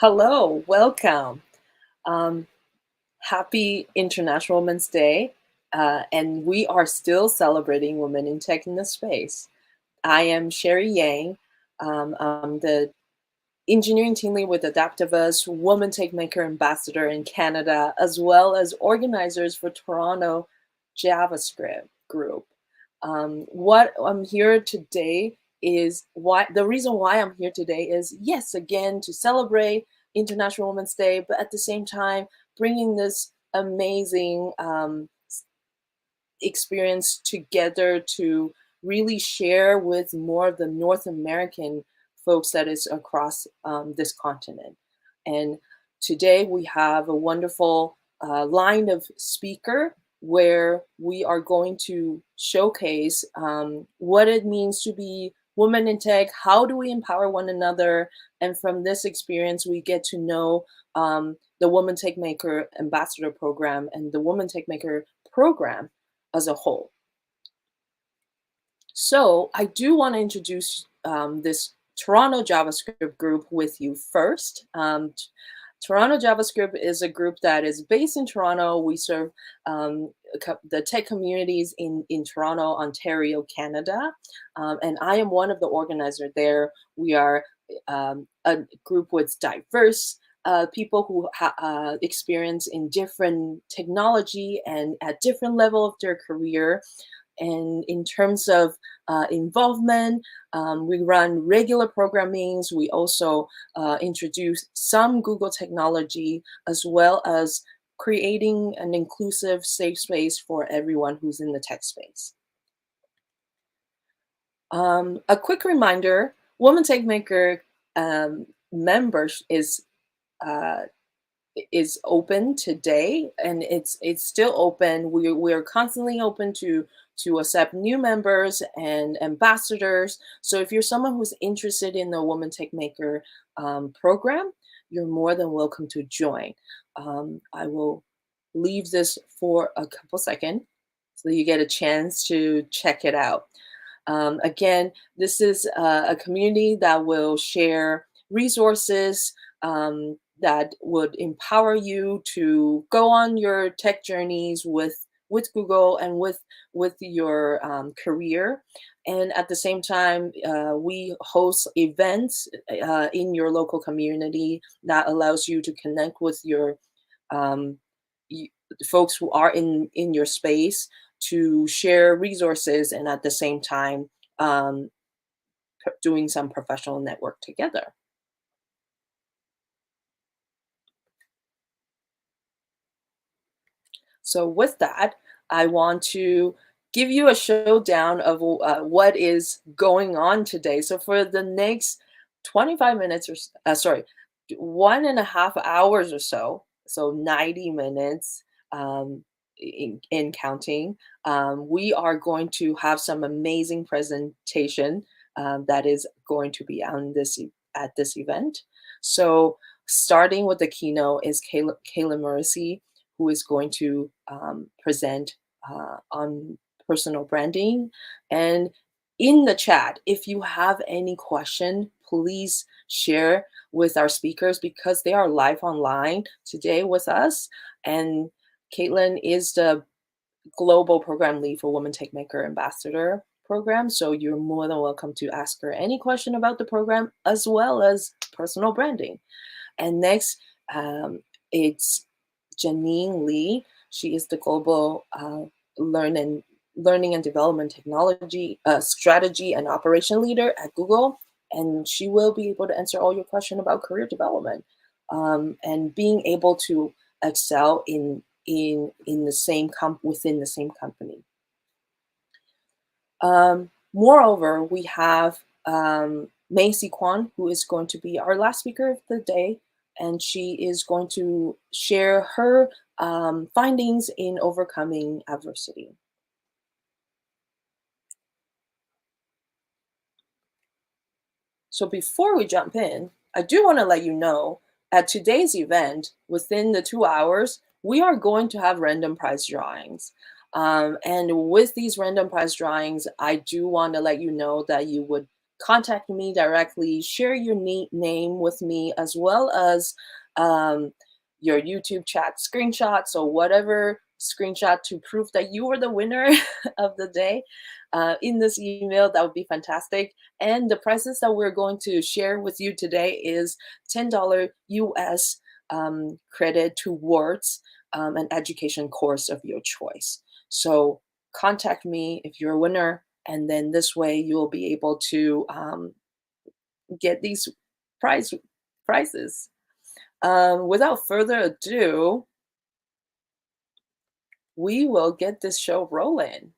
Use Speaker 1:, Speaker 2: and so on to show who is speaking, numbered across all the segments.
Speaker 1: Hello, welcome. Um, Happy International Women's Day, and we are still celebrating women in tech in the space. I am Sherry Yang. I'm the engineering team lead with Adaptivus, Woman Techmaker Ambassador in Canada, as well as organizers for Toronto JavaScript group. What I'm here today is why the reason why I'm here today is yes, again, to celebrate International Women's Day, but at the same time, bringing this amazing experience together to really share with more of the North American folks that is across this continent. And today we have a wonderful line of speaker where we are going to showcase what it means to be women in tech, how do we empower one another, and from this experience we get to know the Woman Tech Maker Ambassador Program and the Woman Tech Maker Program as a whole. So I do want to introduce this Toronto JavaScript group with you first. Toronto JavaScript is a group that is based in Toronto. We serve the tech communities in Toronto, Ontario, Canada. And I am one of the organizers there. We are a group with diverse people who experience in different technology and at different level of their career. And in terms of involvement, we run regular programmings. We also introduce some Google technology, as well as creating an inclusive, safe space for everyone who's in the tech space. A quick reminder, Woman Tech Maker members uh, is open today, and it's still open. We're constantly open to accept new members and ambassadors. So if you're someone who's interested in the Woman Tech Maker program, you're more than welcome to join. I will leave this for a couple seconds so you get a chance to check it out. Again, this is a community that will share resources that would empower you to go on your tech journeys with Google and with your career. And at the same time, we host events in your local community that allows you to connect with your um, folks who are in your space to share resources and at the same time um, doing some professional network together. So with that, I want to give you a showdown of what is going on today. So for the next 25 minutes sorry, 1.5 hours or so 90 minutes in counting, we are going to have some amazing presentation that is going to be on at this event. So starting with the keynote is Kayla Morrissey, who is going to present on personal branding. And in the chat, if you have any question, please share with our speakers because they are live online today with us. And Caitlin is the global program lead for Women Techmaker Ambassador program. So you're more than welcome to ask her any question about the program as well as personal branding. And next, it's Janine Lee. She is the global learning and development technology strategy and operation leader at Google, and she will be able to answer all your questions about career development and being able to excel in the same within the same company. Moreover, we have Macy Kwan, who is going to be our last speaker of the day, and she is going to share her findings in overcoming adversity. So before we jump in, I do want to let you know at today's event, within the 2 hours, we are going to have random prize drawings. And with these random prize drawings, I do want to let you know that you would contact me directly, share your name with me, as well as um, your YouTube chat screenshots or whatever screenshot to prove that you were the winner of the day in this email. That would be fantastic. And the prices that we're going to share with you today is $10 US credit towards an education course of your choice. So contact me if you're a winner, and then this way you'll be able to get these prize prizes. Without further ado, we will get this show rolling.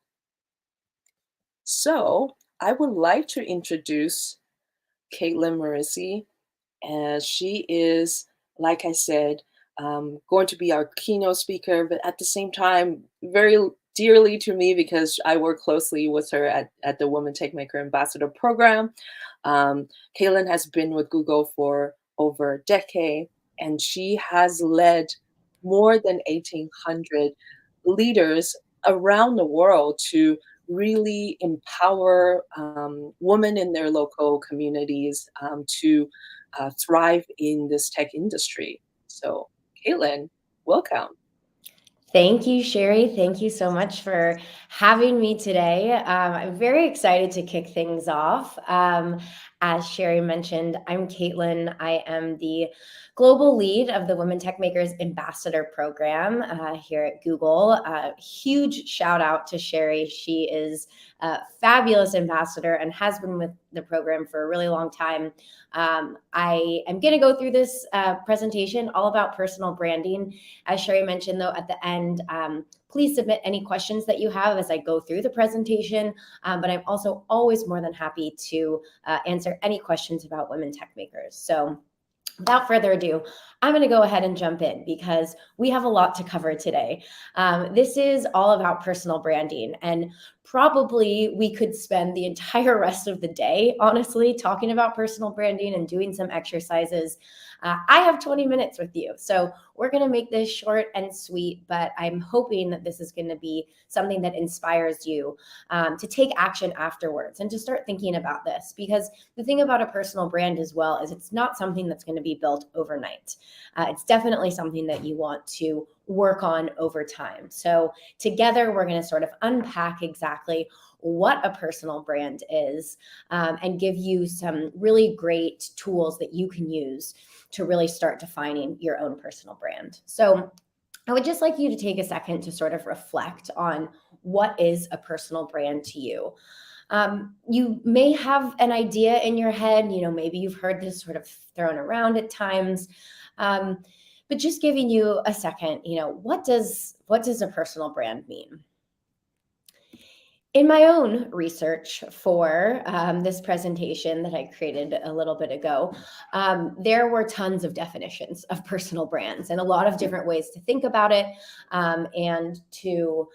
Speaker 1: So I would like to introduce Caitlin Marissi, and she is, like I said, going to be our keynote speaker, but at the same time, very dearly to me because I work closely with her at the Women Techmaker Ambassador program. Caitlin has been with Google for over a decade, and she has led more than 1,800 leaders around the world to really empower women in their local communities to thrive in this tech industry. So, Caitlin, welcome.
Speaker 2: Thank you, Sherry. Thank you so much for having me today. I'm very excited to kick things off. As Sherry mentioned, I'm Caitlin. I am the global lead of the Women Techmakers Ambassador program here at Google. Huge shout out to Sherry. She is a fabulous ambassador and has been with the program for a really long time. I am going to go through this presentation all about personal branding. As Sherry mentioned, though, at the end, please submit any questions that you have as I go through the presentation. But I'm also always more than happy to answer any questions about Women Tech Makers. So without further ado, I'm going to go ahead and jump in because we have a lot to cover today. This is all about personal branding, and probably we could spend the entire rest of the day, honestly, talking about personal branding and doing some exercises. I have 20 minutes with you, so we're going to make this short and sweet, but I'm hoping that this is going to be something that inspires you to take action afterwards and to start thinking about this, because the thing about a personal brand as well is it's not something that's going to be built overnight. It's definitely something that you want to work on over time. So together, we're going to sort of unpack exactly what a personal brand is and give you some really great tools that you can use to really start defining your own personal brand. So I would just like you to take a second to sort of reflect on what is a personal brand to you. You may have an idea in your head, maybe you've heard this sort of thrown around at times, but just giving you a second, what does a personal brand mean? In my own research for this presentation that I created a little bit ago, there were tons of definitions of personal brands and a lot of different ways to think about it and to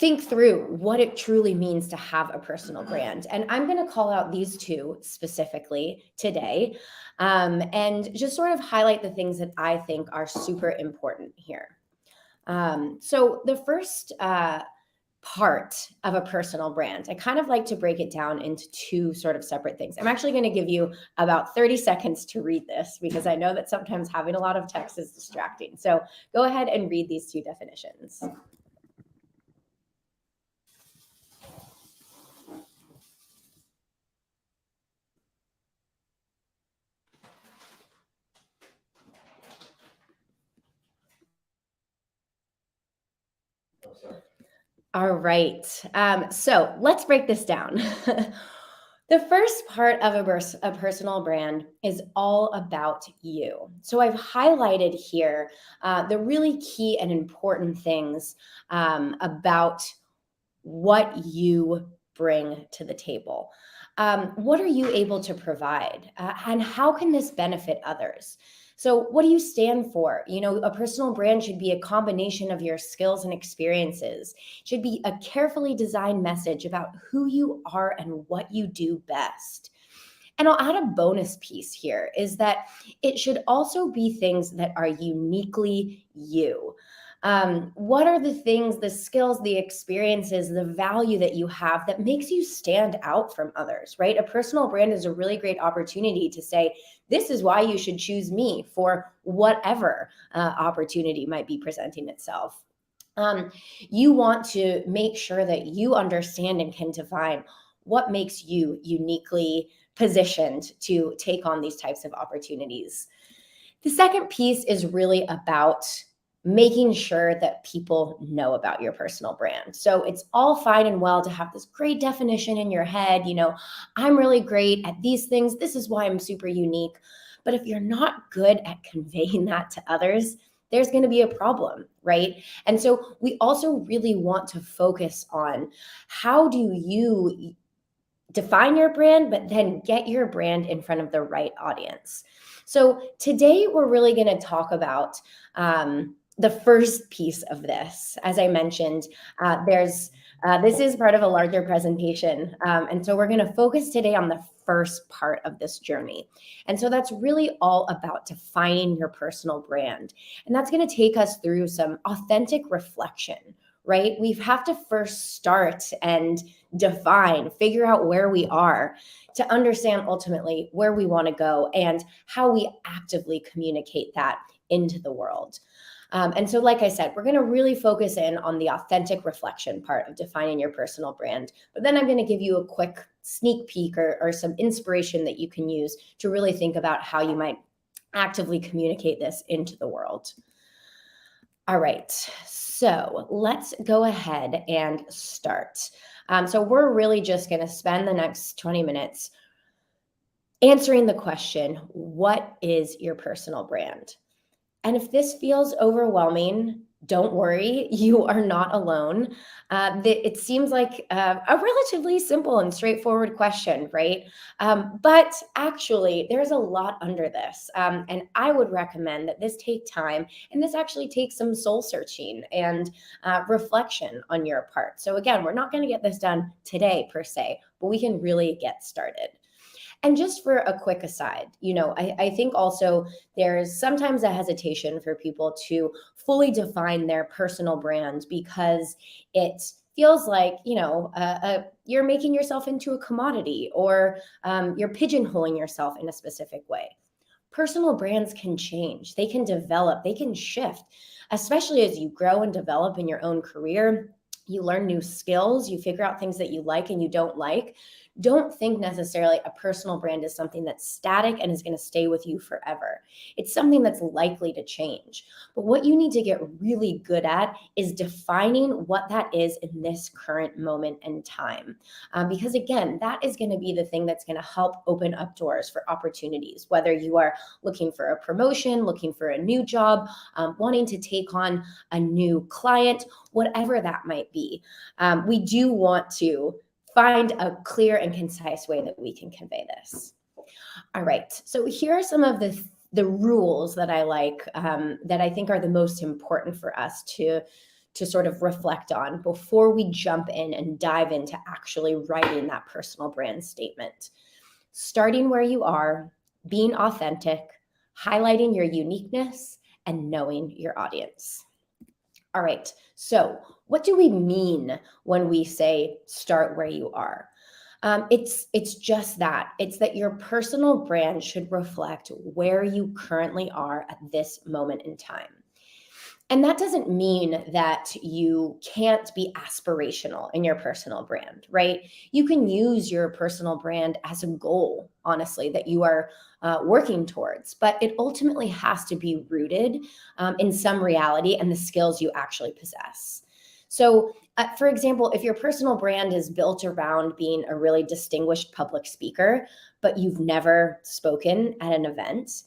Speaker 2: think through what it truly means to have a personal brand. And I'm going to call out these two specifically today and just sort of highlight the things that I think are super important here. So the first part of a personal brand, I kind of like to break it down into two sort of separate things. I'm actually going to give you about 30 seconds to read this because I know that sometimes having a lot of text is distracting. So go ahead and read these two definitions. All right. So let's break this down. The first part of a personal brand is all about you. So I've highlighted here the really key and important things about what you bring to the table. What are you able to provide? And how can this benefit others? So what do you stand for? A personal brand should be a combination of your skills and experiences. It should be a carefully designed message about who you are and what you do best. And I'll add a bonus piece here is that it should also be things that are uniquely you. What are the things, the skills, the experiences, the value that you have that makes you stand out from others, right? A personal brand is a really great opportunity to say, this is why you should choose me for whatever opportunity might be presenting itself. You want to make sure that you understand and can define what makes you uniquely positioned to take on these types of opportunities. The second piece is really about making sure that people know about your personal brand. So it's all fine and well to have this great definition in your head, I'm really great at these things. This is why I'm super unique. But if you're not good at conveying that to others, there's going to be a problem, right? And so we also really want to focus on how do you define your brand, but then get your brand in front of the right audience. So today we're really going to talk about the first piece of this. As I mentioned, this is part of a larger presentation. And so we're going to focus today on the first part of this journey. And so that's really all about defining your personal brand. And that's going to take us through some authentic reflection, right? We have to first start and define, figure out where we are to understand ultimately where we want to go and how we actively communicate that into the world. And so, like I said, we're going to really focus in on the authentic reflection part of defining your personal brand. But then I'm going to give you a quick sneak peek or some inspiration that you can use to really think about how you might actively communicate this into the world. All right, so let's go ahead and start. So we're really just going to spend the next 20 minutes answering the question, what is your personal brand? And if this feels overwhelming, don't worry, you are not alone. It seems like a relatively simple and straightforward question, right? But actually, there's a lot under this. And I would recommend that this take time, and this actually takes some soul searching and reflection on your part. So again, we're not going to get this done today per se, but we can really get started. And just for a quick aside, I think also there's sometimes a hesitation for people to fully define their personal brand because it feels like, you're making yourself into a commodity or you're pigeonholing yourself in a specific way. Personal brands can change, they can develop, they can shift, especially as you grow and develop in your own career. You learn new skills, you figure out things that you like and you don't like. Don't think necessarily a personal brand is something that's static and is going to stay with you forever. It's something that's likely to change. But what you need to get really good at is defining what that is in this current moment and time. Because again, that is going to be the thing that's going to help open up doors for opportunities, whether you are looking for a promotion, looking for a new job, wanting to take on a new client, whatever that might be. We do want to find a clear and concise way that we can convey this. All right, so here are some of the rules that I like, that I think are the most important for us to sort of reflect on before we jump in and dive into actually writing that personal brand statement. Starting where you are, being authentic, highlighting your uniqueness, and knowing your audience. All right, so what do we mean when we say start where you are? It's just that. It's that your personal brand should reflect where you currently are at this moment in time. And that doesn't mean that you can't be aspirational in your personal brand, right? You can use your personal brand as a goal, honestly, that you are working towards, but it ultimately has to be rooted in some reality and the skills you actually possess. So, for example, if your personal brand is built around being a really distinguished public speaker, but you've never spoken at an event,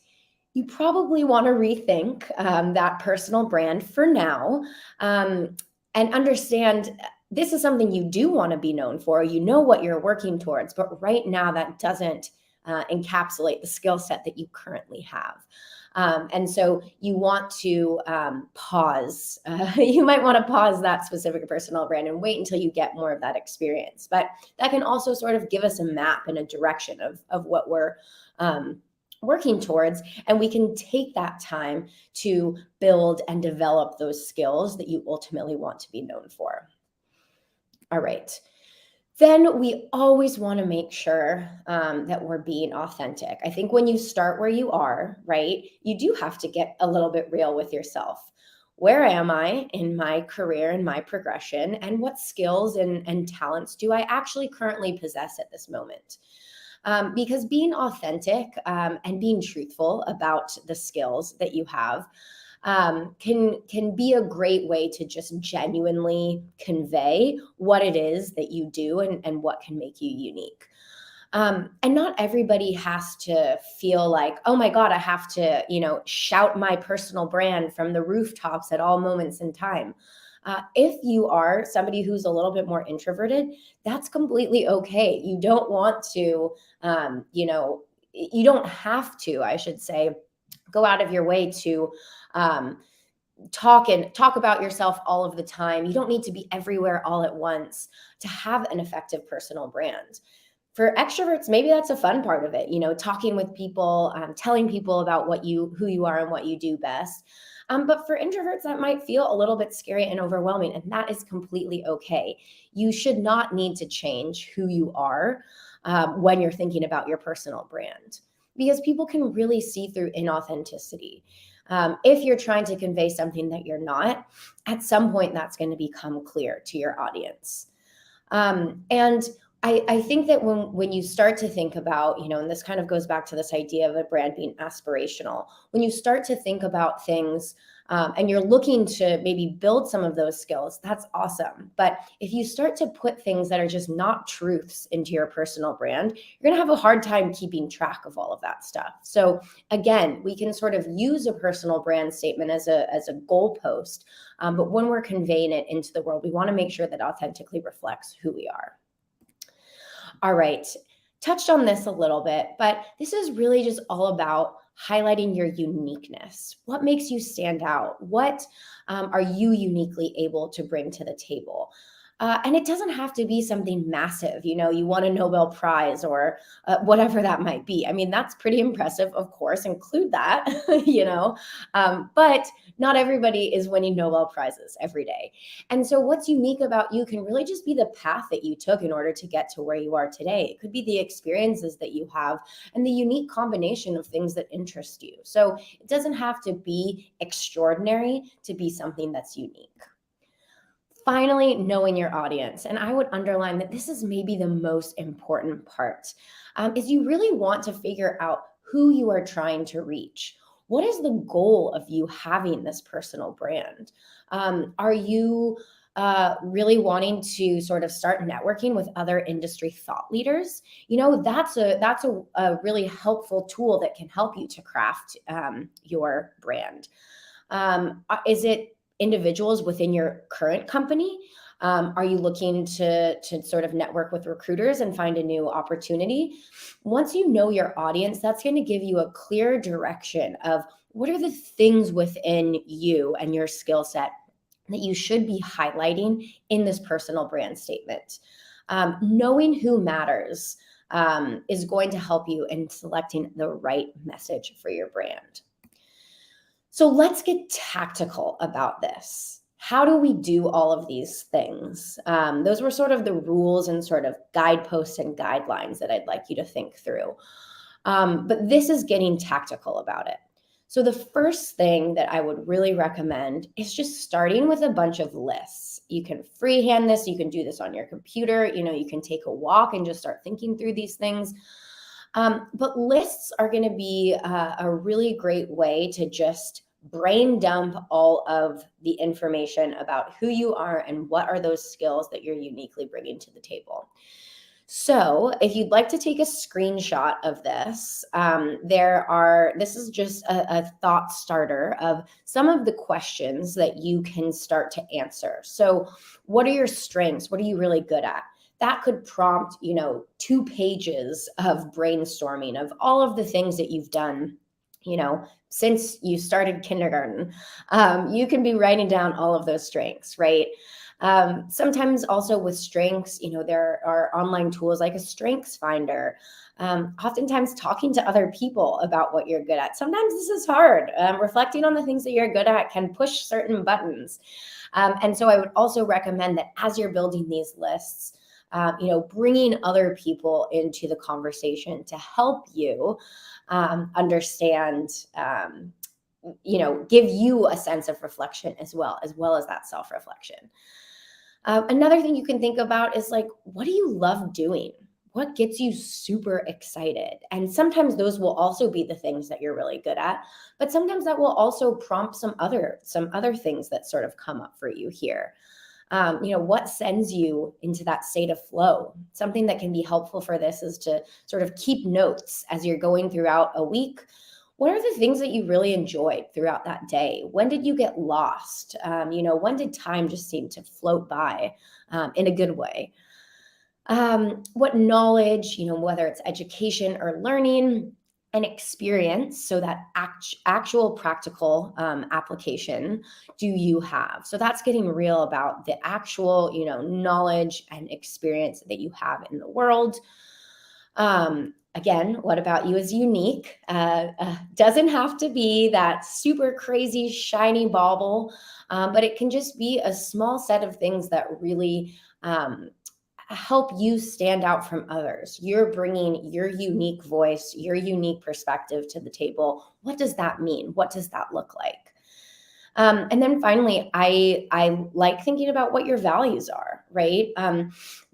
Speaker 2: you probably want to rethink that personal brand for now, and understand this is something you do want to be known for. You know what you're working towards, but right now that doesn't encapsulate the skill set that you currently have. And so you want to pause. You might want to pause that specific personal brand and wait until you get more of that experience. But that can also sort of give us a map and a direction of what we're working towards, and we can take that time to build and develop those skills that you ultimately want to be known for. All right. Then we always want to make sure that we're being authentic. I think when you start where you are, right, you do have to get a little bit real with yourself. Where am I in my career and my progression? And what skills and talents do I actually currently possess at this moment? Because being authentic and being truthful about the skills that you have can be a great way to just genuinely convey what it is that you do and what can make you unique. And not everybody has to feel like, oh my God, I have to, shout my personal brand from the rooftops at all moments in time. If you are somebody who's a little bit more introverted, that's completely okay. You don't want to, you don't have to, I should say, go out of your way to um, talk about yourself all of the time. You don't need to be everywhere all at once to have an effective personal brand. For extroverts, maybe that's a fun part of it, talking with people, telling people about who you are and what you do best. But for introverts, that might feel a little bit scary and overwhelming, and that is completely okay. You should not need to change who you are when you're thinking about your personal brand, because people can really see through inauthenticity. If you're trying to convey something that you're not, at some point that's going to become clear to your audience. And I think that when you start to think about, and this kind of goes back to this idea of a brand being aspirational, when you start to think about things and you're looking to maybe build some of those skills, that's awesome. But if you start to put things that are just not truths into your personal brand, you're going to have a hard time keeping track of all of that stuff. So again, we can sort of use a personal brand statement as a goalpost, but when we're conveying it into the world, we want to make sure that authentically reflects who we are. All right, touched on this a little bit, but this is really just all about highlighting your uniqueness. What makes you stand out? What are you uniquely able to bring to the table? And it doesn't have to be something massive, you won a Nobel Prize or whatever that might be. I mean, that's pretty impressive, of course, include that, but not everybody is winning Nobel Prizes every day. And so what's unique about you can really just be the path that you took in order to get to where you are today. It could be the experiences that you have and the unique combination of things that interest you. So it doesn't have to be extraordinary to be something that's unique. Finally, knowing your audience. And I would underline that this is maybe the most important part, is you really want to figure out who you are trying to reach. What is the goal of you having this personal brand? Are you really wanting to sort of start networking with other industry thought leaders? That's a really helpful tool that can help you to craft your brand. Is it individuals within your current company? Are you looking to sort of network with recruiters and find a new opportunity? Once you know your audience, that's going to give you a clear direction of what are the things within you and your skill set that you should be highlighting in this personal brand statement. Knowing who matters is going to help you in selecting the right message for your brand. So let's get tactical about this. How do we do all of these things? Those were sort of the rules and sort of guideposts and guidelines that I'd like you to think through. But this is getting tactical about it. So the first thing that I would really recommend is just starting with a bunch of lists. You can freehand this. You can do this on your computer. You can take a walk and just start thinking through these things. But lists are going to be a really great way to just brain dump all of the information about who you are and what are those skills that you're uniquely bringing to the table. So if you'd like to take a screenshot of this, this is just a thought starter of some of the questions that you can start to answer. So what are your strengths? What are you really good at? That could prompt, 2 pages of brainstorming of all of the things that you've done, since you started kindergarten. You can be writing down all of those strengths, right? Sometimes also with strengths, there are online tools like a strengths finder. Oftentimes talking to other people about what you're good at. Sometimes this is hard. Reflecting on the things that you're good at can push certain buttons. And so I would also recommend that as you're building these lists, bringing other people into the conversation to help you understand, give you a sense of reflection as well as that self-reflection. Another thing you can think about is like, what do you love doing? What gets you super excited? And sometimes those will also be the things that you're really good at, but sometimes that will also prompt some other things that sort of come up for you here. What sends you into that state of flow? Something that can be helpful for this is to sort of keep notes as you're going throughout a week. What are the things that you really enjoyed throughout that day? When did you get lost? When did time just seem to float by in a good way? What knowledge, whether it's education or learning and experience, so that actual practical application do you have? So that's getting real about the actual, knowledge and experience that you have in the world. Again, what about you is unique? Doesn't have to be that super crazy shiny bauble, but it can just be a small set of things that really help you stand out from others. You're bringing your unique voice, your unique perspective to the table. What does that mean? What does that look like? And then finally, I like thinking about what your values are, right?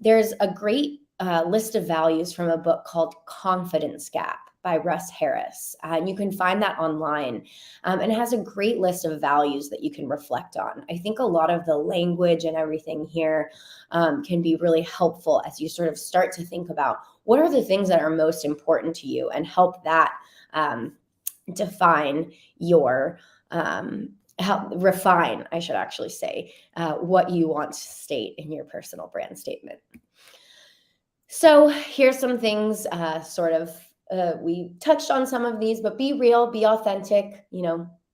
Speaker 2: There's a great list of values from a book called Confidence Gap by Russ Harris. And you can find that online. And it has a great list of values that you can reflect on. I think a lot of the language and everything here can be really helpful as you sort of start to think about what are the things that are most important to you and help that define your help refine, I should actually say, what you want to state in your personal brand statement. So here's some things, we touched on some of these, but be real, be authentic.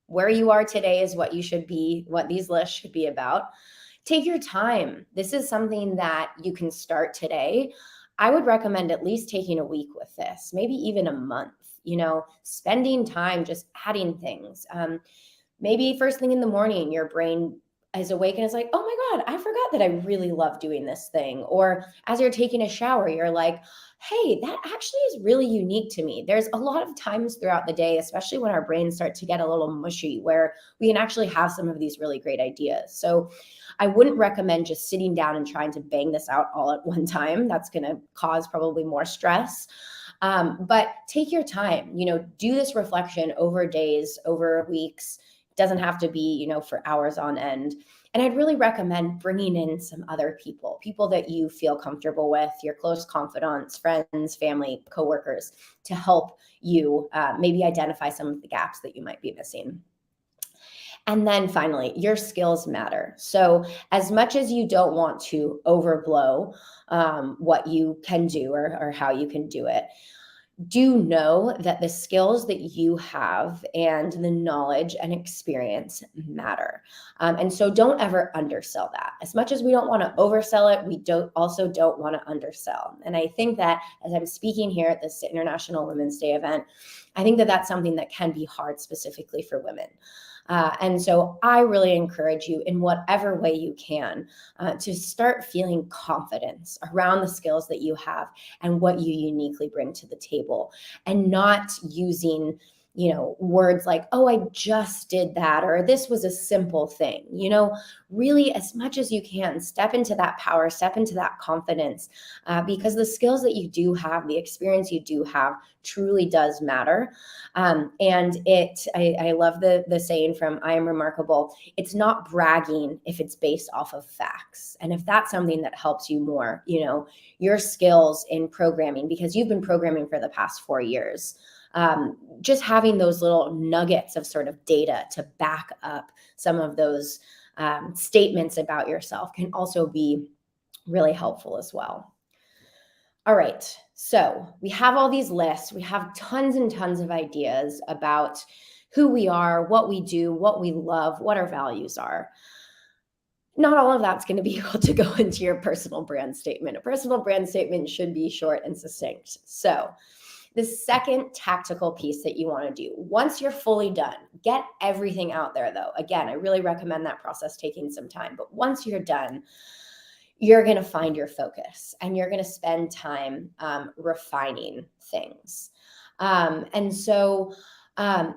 Speaker 2: Where you are today is what you should be, what these lists should be about. Take your time. This is something that you can start today. I would recommend at least taking a week with this, maybe even a month, spending time just adding things. Maybe first thing in the morning, your brain is awake and it's like, oh my God, I forgot that I really love doing this thing. Or as you're taking a shower, you're like, hey, that actually is really unique to me. There's a lot of times throughout the day, especially when our brains start to get a little mushy, where we can actually have some of these really great ideas. So I wouldn't recommend just sitting down and trying to bang this out all at one time. That's going to cause probably more stress. But take your time, do this reflection over days, over weeks. Doesn't have to be, for hours on end. And I'd really recommend bringing in some other people that you feel comfortable with, your close confidants, friends, family, coworkers, to help you maybe identify some of the gaps that you might be missing. And then finally, your skills matter. So as much as you don't want to overblow what you can do or how you can do it, do know that the skills that you have and the knowledge and experience matter. And so don't ever undersell that. As much as we don't want to oversell it, we don't want to undersell. And I think that as I'm speaking here at this International Women's Day event, I think that that's something that can be hard specifically for women. And so I really encourage you in whatever way you can to start feeling confidence around the skills that you have and what you uniquely bring to the table, and not using words like, oh, I just did that, or this was a simple thing. Really, as much as you can, step into that power, step into that confidence, because the skills that you do have, the experience you do have, truly does matter. And I love the saying from I Am Remarkable. It's not bragging if it's based off of facts. And if that's something that helps you more, your skills in programming, because you've been programming for the past 4 years, just having those little nuggets of sort of data to back up some of those statements about yourself can also be really helpful as well. All right, so we have all these lists. We have tons and tons of ideas about who we are, what we do, what we love, what our values are. Not all of that's going to be able to go into your personal brand statement. A personal brand statement should be short and succinct. So the second tactical piece that you want to do, once you're fully done, get everything out there though. Again, I really recommend that process taking some time, but once you're done, you're going to find your focus and you're going to spend time refining things. And so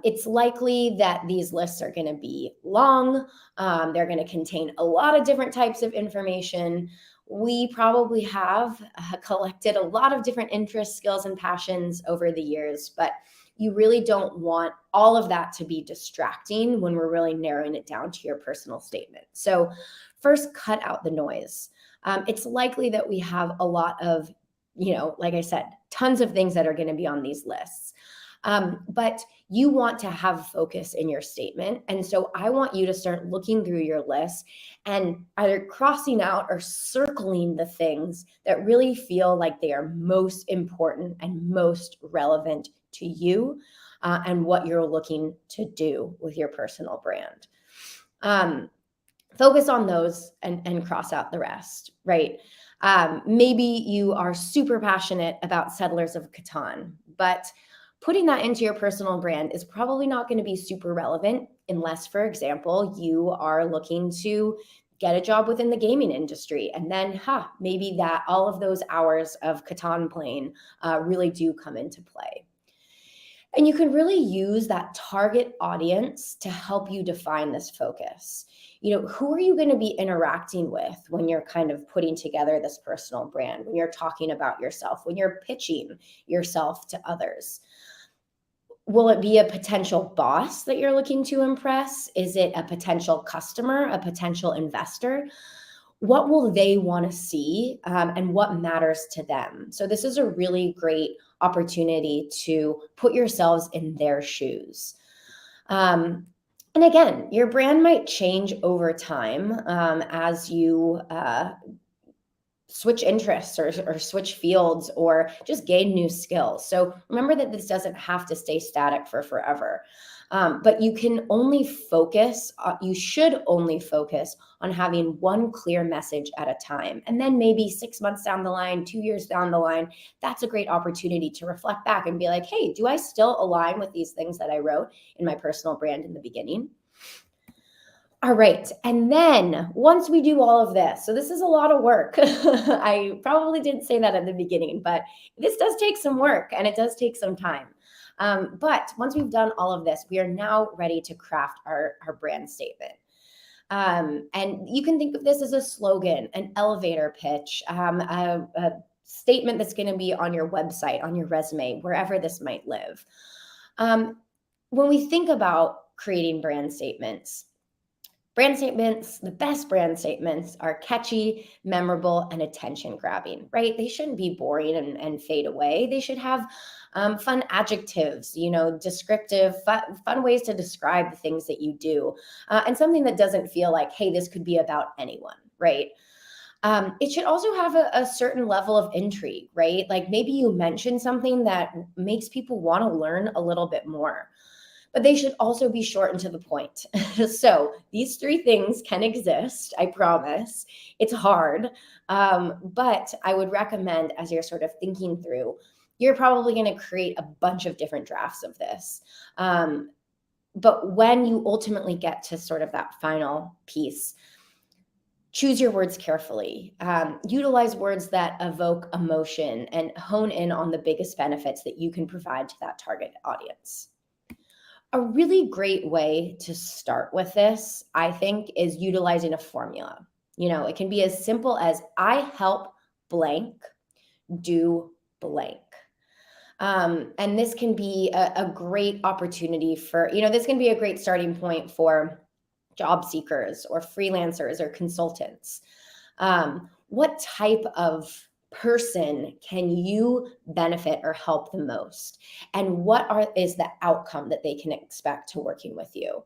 Speaker 2: it's likely that these lists are going to be long. They're going to contain a lot of different types of information. We probably have collected a lot of different interests, skills, and passions over the years, but you really don't want all of that to be distracting when we're really narrowing it down to your personal statement. So first, cut out the noise. It's likely that we have a lot of, like I said, tons of things that are going to be on these lists. But you want to have focus in your statement. And so I want you to start looking through your list and either crossing out or circling the things that really feel like they are most important and most relevant to you and what you're looking to do with your personal brand. Focus on those and cross out the rest, right? Maybe you are super passionate about Settlers of Catan, but putting that into your personal brand is probably not going to be super relevant unless, for example, you are looking to get a job within the gaming industry. And then, maybe that all of those hours of Catan playing really do come into play. And you can really use that target audience to help you define this focus. Who are you going to be interacting with when you're kind of putting together this personal brand, when you're talking about yourself, when you're pitching yourself to others? Will it be a potential boss that you're looking to impress? Is it a potential customer, a potential investor? What will they want to see and what matters to them? So this is a really great opportunity to put yourselves in their shoes. And again, your brand might change over time as you switch interests or switch fields or just gain new skills. So remember that this doesn't have to stay static for forever. But you can only focus, you should only focus on having one clear message at a time. And then maybe 6 months down the line, 2 years down the line, that's a great opportunity to reflect back and be like, hey, do I still align with these things that I wrote in my personal brand in the beginning? All right. And then once we do all of this, so this is a lot of work. I probably didn't say that at the beginning, but this does take some work and it does take some time. But once we've done all of this, we are now ready to craft our brand statement. And you can think of this as a slogan, an elevator pitch, a statement that's going to be on your website, on your resume, wherever this might live. When we think about creating brand statements, the best brand statements are catchy, memorable, and attention grabbing, right? They shouldn't be boring and fade away. They should have fun adjectives, descriptive, fun ways to describe the things that you do, and something that doesn't feel like, hey, this could be about anyone, right? It should also have a certain level of intrigue, right? Like maybe you mention something that makes people want to learn a little bit more. But they should also be short and to the point. So these 3 things can exist, I promise. It's hard, but I would recommend as you're sort of thinking through, you're probably going to create a bunch of different drafts of this. But when you ultimately get to sort of that final piece, choose your words carefully. Utilize words that evoke emotion and hone in on the biggest benefits that you can provide to that target audience. A really great way to start with this, I think, is utilizing a formula. It can be as simple as I help blank do blank. And this can be a great opportunity for, this can be a great starting point for job seekers or freelancers or consultants. What type of person can you benefit or help the most? And what is the outcome that they can expect to working with you?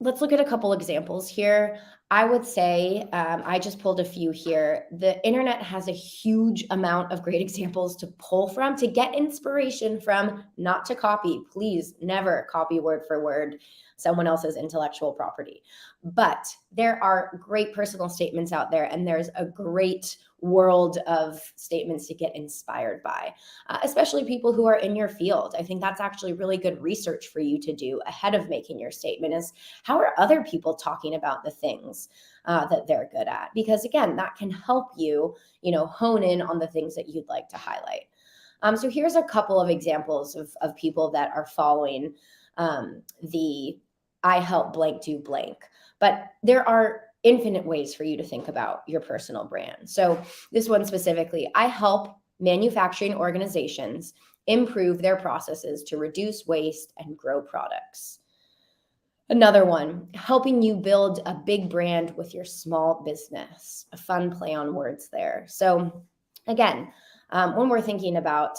Speaker 2: let's look at a couple examples here. I would say, I just pulled a few here. The internet has a huge amount of great examples to pull from, to get inspiration from, not to copy. Please never copy word for word someone else's intellectual property. But there are great personal statements out there, and there's a great world of statements to get inspired by, especially people who are in your field. I think that's actually really good research for you to do ahead of making your statement, is how are other people talking about the things that they're good at? Because again, that can help you, hone in on the things that you'd like to highlight. So here's a couple of examples of people that are following the I help blank do blank. But there are infinite ways for you to think about your personal brand. So this one specifically, I help manufacturing organizations improve their processes to reduce waste and grow products. Another one, helping you build a big brand with your small business. A fun play on words there. So again, when we're thinking about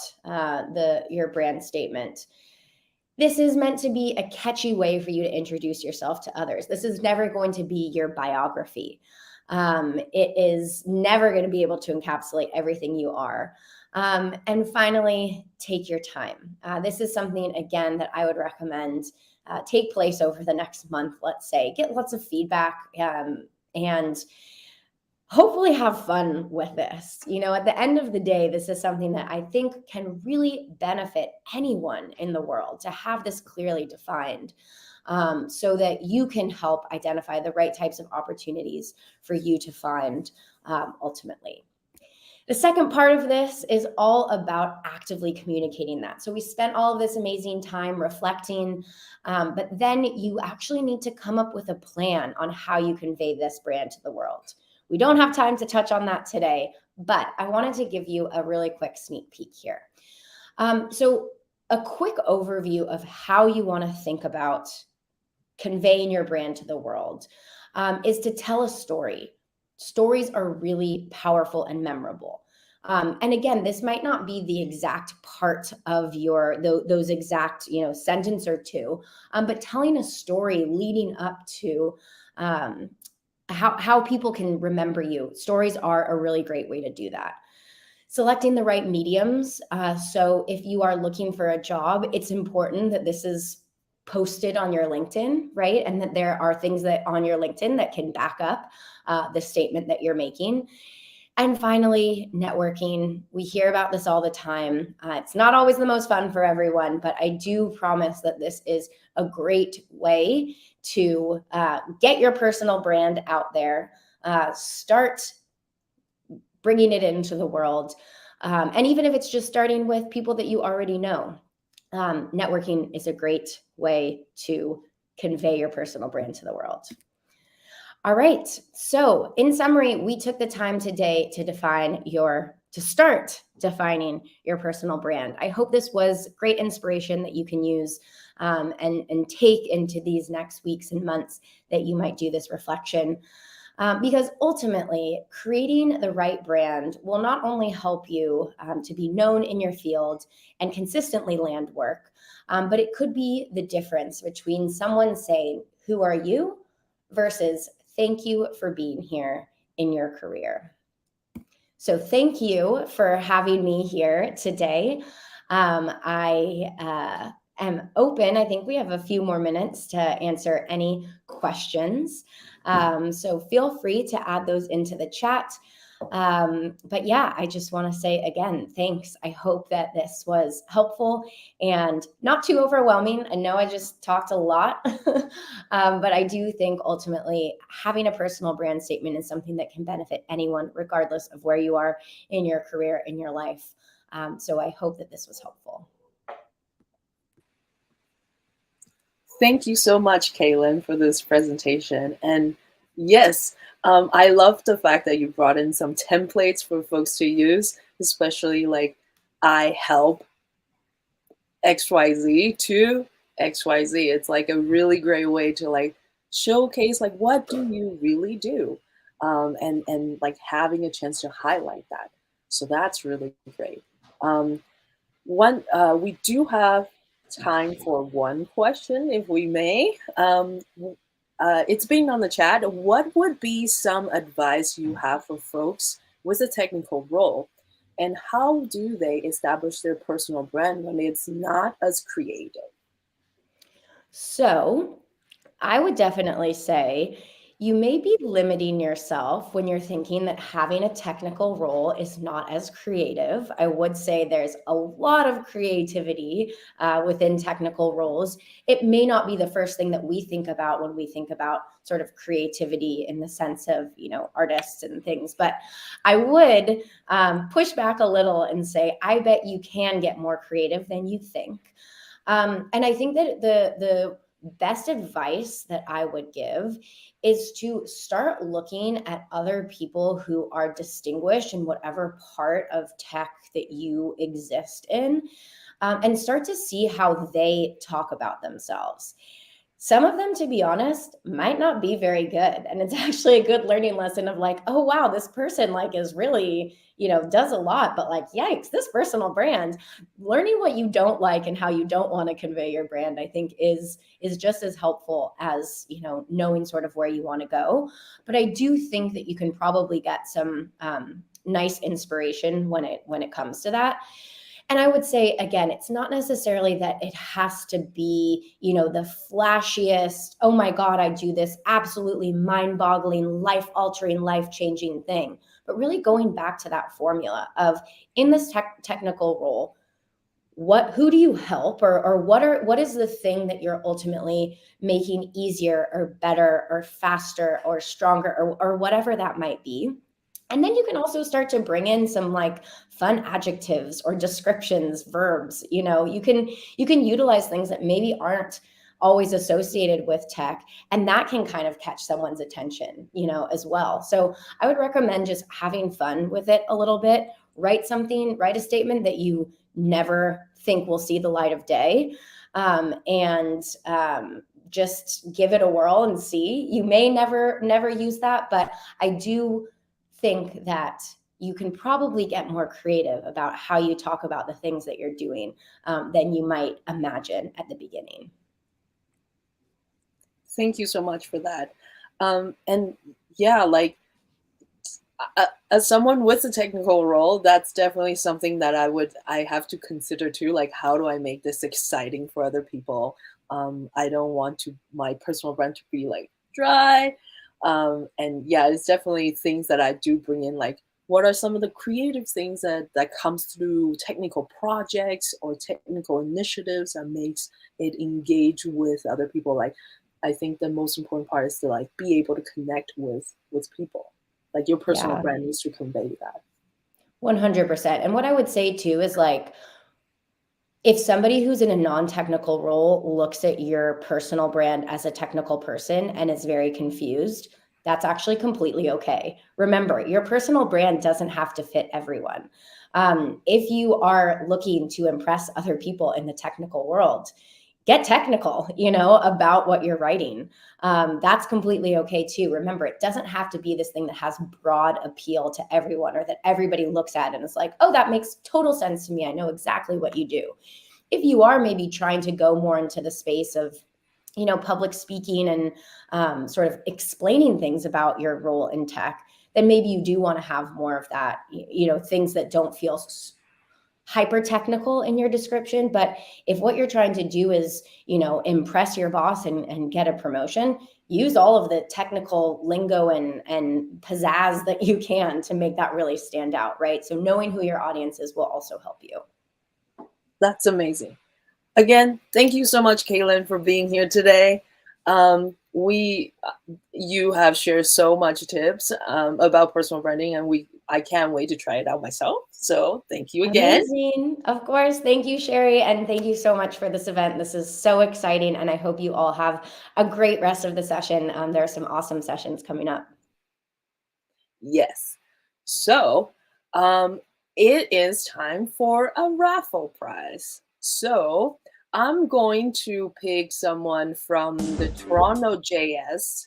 Speaker 2: your brand statement, this is meant to be a catchy way for you to introduce yourself to others. This is never going to be your biography. It is never going to be able to encapsulate everything you are. And finally, take your time. This is something, again, that I would recommend take place over the next month, let's say. Get lots of feedback and hopefully have fun with this. At the end of the day, this is something that I think can really benefit anyone in the world to have this clearly defined, so that you can help identify the right types of opportunities for you to find ultimately. The second part of this is all about actively communicating that. So we spent all of this amazing time reflecting, but then you actually need to come up with a plan on how you convey this brand to the world. We don't have time to touch on that today, but I wanted to give you a really quick sneak peek here. So a quick overview of how you want to think about conveying your brand to the world is to tell a story. Stories are really powerful and memorable. And again, this might not be the exact part of those exact sentence or two, but telling a story leading up to how people can remember you. Stories are a really great way to do that. Selecting the right mediums. So if you are looking for a job, it's important that this is posted on your LinkedIn, right? And that there are things that on your LinkedIn that can back up the statement that you're making. And finally, networking. We hear about this all the time. It's not always the most fun for everyone, but I do promise that this is a great way to get your personal brand out there, start bringing it into the world. And even if it's just starting with people that you already know, networking is a great way to convey your personal brand to the world. All right. So in summary, we took the time today to start defining your personal brand. I hope this was great inspiration that you can use and take into these next weeks and months that you might do this reflection. Because ultimately, creating the right brand will not only help you to be known in your field and consistently land work, but it could be the difference between someone saying, "Who are you?" versus "Thank you for being here in your career." So thank you for having me here today. I am open. I think we have a few more minutes to answer any questions. So feel free to add those into the chat. But yeah, I just want to say again, thanks. I hope that this was helpful and not too overwhelming. I know I just talked a lot, but I do think ultimately having a personal brand statement is something that can benefit anyone, regardless of where you are in your career, in your life. So I hope that this was helpful.
Speaker 1: Thank you so much, Kaylin, for this presentation. And yes, I love the fact that you brought in some templates for folks to use, especially like I help XYZ to XYZ. It's like a really great way to like showcase like what do you really do, and like having a chance to highlight that. So that's really great. We do have time for one question, if we may. it's been on the chat. What would be some advice you have for folks with a technical role? And how do they establish their personal brand when it's not as creative?
Speaker 2: So I would definitely say you may be limiting yourself when you're thinking that having a technical role is not as creative. I would say there's a lot of creativity within technical roles. It may not be the first thing that we think about when we think about sort of creativity in the sense of, artists and things. But I would push back a little and say, I bet you can get more creative than you think. And I think that the best advice that I would give is to start looking at other people who are distinguished in whatever part of tech that you exist in, and start to see how they talk about themselves. Some of them, to be honest, might not be very good. And it's actually a good learning lesson of like, oh, wow, this person like is really, does a lot, but like, yikes, this personal brand. Learning what you don't like and how you don't want to convey your brand, I think is just as helpful as, knowing sort of where you want to go. But I do think that you can probably get some nice inspiration when it comes to that. And I would say, again, it's not necessarily that it has to be, the flashiest, oh my God, I do this absolutely mind-boggling, life-altering, life-changing thing. But really going back to that formula of in this technical role, who do you help, or what is the thing that you're ultimately making easier or better or faster or stronger or whatever that might be. And then you can also start to bring in some like fun adjectives or descriptions, verbs. You can utilize things that maybe aren't always associated with tech, and that can kind of catch someone's attention, as well. So I would recommend just having fun with it a little bit. Write a statement that you never think will see the light of day, and just give it a whirl and see. You may never use that, but I do think that you can probably get more creative about how you talk about the things that you're doing than you might imagine at the beginning.
Speaker 1: Thank you so much for that. And yeah, like as someone with a technical role, that's definitely something that I have to consider too. Like, how do I make this exciting for other people? I don't want my personal brand to be like dry. And yeah, it's definitely things that I do bring in. Like, what are some of the creative things that comes through technical projects or technical initiatives that makes it engage with other people? Like, I think the most important part is to like be able to connect with people. Like your personal
Speaker 2: Yeah,
Speaker 1: brand needs to convey that.
Speaker 2: 100%. And what I would say too is like, if somebody who's in a non-technical role looks at your personal brand as a technical person and is very confused, that's actually completely okay. Remember, your personal brand doesn't have to fit everyone. If you are looking to impress other people in the technical world, get technical, about what you're writing. That's completely okay too. Remember, it doesn't have to be this thing that has broad appeal to everyone or that everybody looks at and is like, oh, that makes total sense to me. I know exactly what you do. If you are maybe trying to go more into the space of, public speaking and sort of explaining things about your role in tech, then maybe you do want to have more of that, things that don't feel hyper technical in your description. But if what you're trying to do is, impress your boss and get a promotion, use all of the technical lingo and pizzazz that you can to make that really stand out, right? So knowing who your audience is will also help you.
Speaker 1: That's amazing. Again, thank you so much, Kaylin, for being here today. You have shared so much tips about personal branding, and I can't wait to try it out myself. So thank you again.
Speaker 2: Amazing. Of course. Thank you, Sherry. And thank you so much for this event. This is so exciting. And I hope you all have a great rest of the session. There are some awesome sessions coming up.
Speaker 1: Yes. So, um, it is time for a raffle prize. So, I'm going to pick someone from the TorontoJS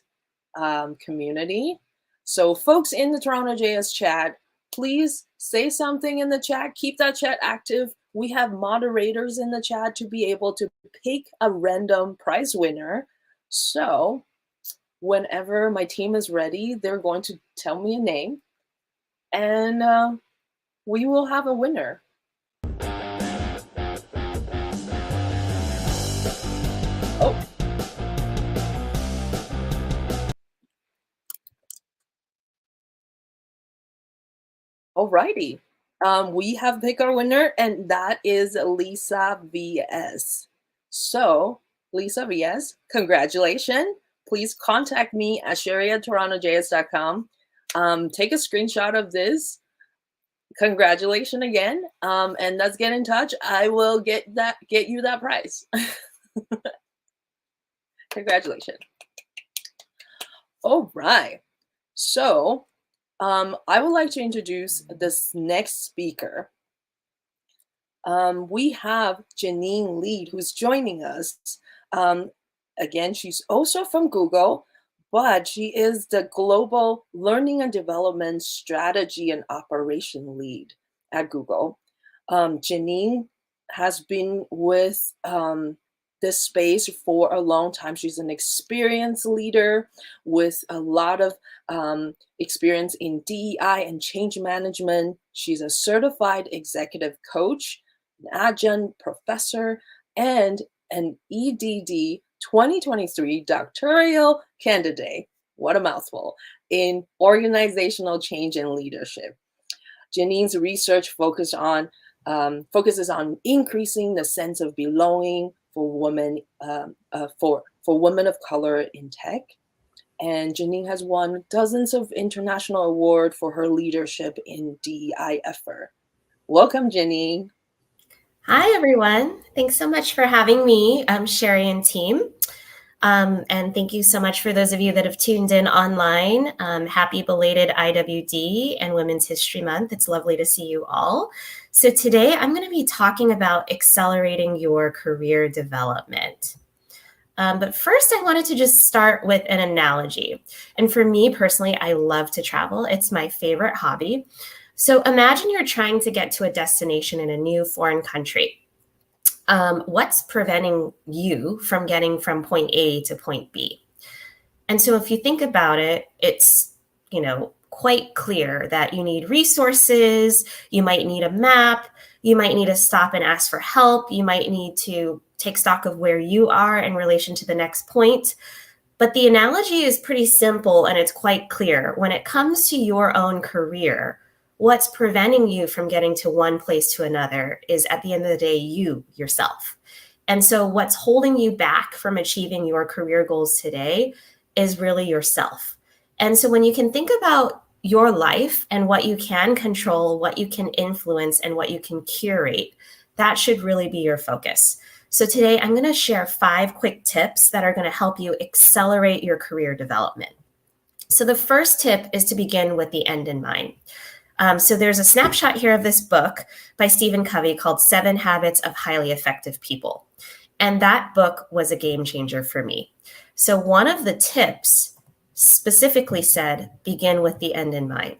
Speaker 1: community. So, folks in the TorontoJS chat, please say something in the chat. Keep that chat active. We have moderators in the chat to be able to pick a random prize winner. So, whenever my team is ready, they're going to tell me a name, and we will have a winner. Oh, alrighty. We have picked our winner, and that is Lisa VS. So, Lisa VS, congratulations. Please contact me at sherry@TorontoJS.com. Take a screenshot of this. Congratulations again. And let's get in touch. I will get you that prize. Congratulations. All right. So, I would like to introduce this next speaker. We have Janine Lead, who's joining us. Again, she's also from Google, but she is the Global Learning and Development Strategy and Operation Lead at Google. Janine has been with this space for a long time. She's an experienced leader with a lot of experience in DEI and change management. She's a certified executive coach, an adjunct professor, and an EDD 2023 doctoral candidate. What a mouthful. In organizational change and leadership. Janine's research focuses on increasing the sense of belonging for women for women of color in tech. And Janine has won dozens of international awards for her leadership in DEI effort. Welcome, Janine.
Speaker 3: Hi, everyone. Thanks so much for having me, Sherry and team. And thank you so much for those of you that have tuned in online. Happy belated IWD and Women's History Month. It's lovely to see you all. So today I'm going to be talking about accelerating your career development. But first, I wanted to just start with an analogy. And for me personally, I love to travel. It's my favorite hobby. So imagine you're trying to get to a destination in a new foreign country. What's preventing you from getting from point A to point B? And so if you think about it, it's, quite clear that you need resources, you might need a map, you might need to stop and ask for help, you might need to take stock of where you are in relation to the next point. But the analogy is pretty simple and it's quite clear. When it comes to your own career, what's preventing you from getting to one place to another is at the end of the day, you yourself. And so what's holding you back from achieving your career goals today is really yourself. And so when you can think about your life and what you can control, what you can influence, and what you can curate, that should really be your focus. So today I'm going to share 5 quick tips that are going to help you accelerate your career development. So the first tip is to begin with the end in mind. So there's a snapshot here of this book by Stephen Covey called 7 Habits of Highly Effective People. And that book was a game changer for me. So one of the tips specifically said, begin with the end in mind.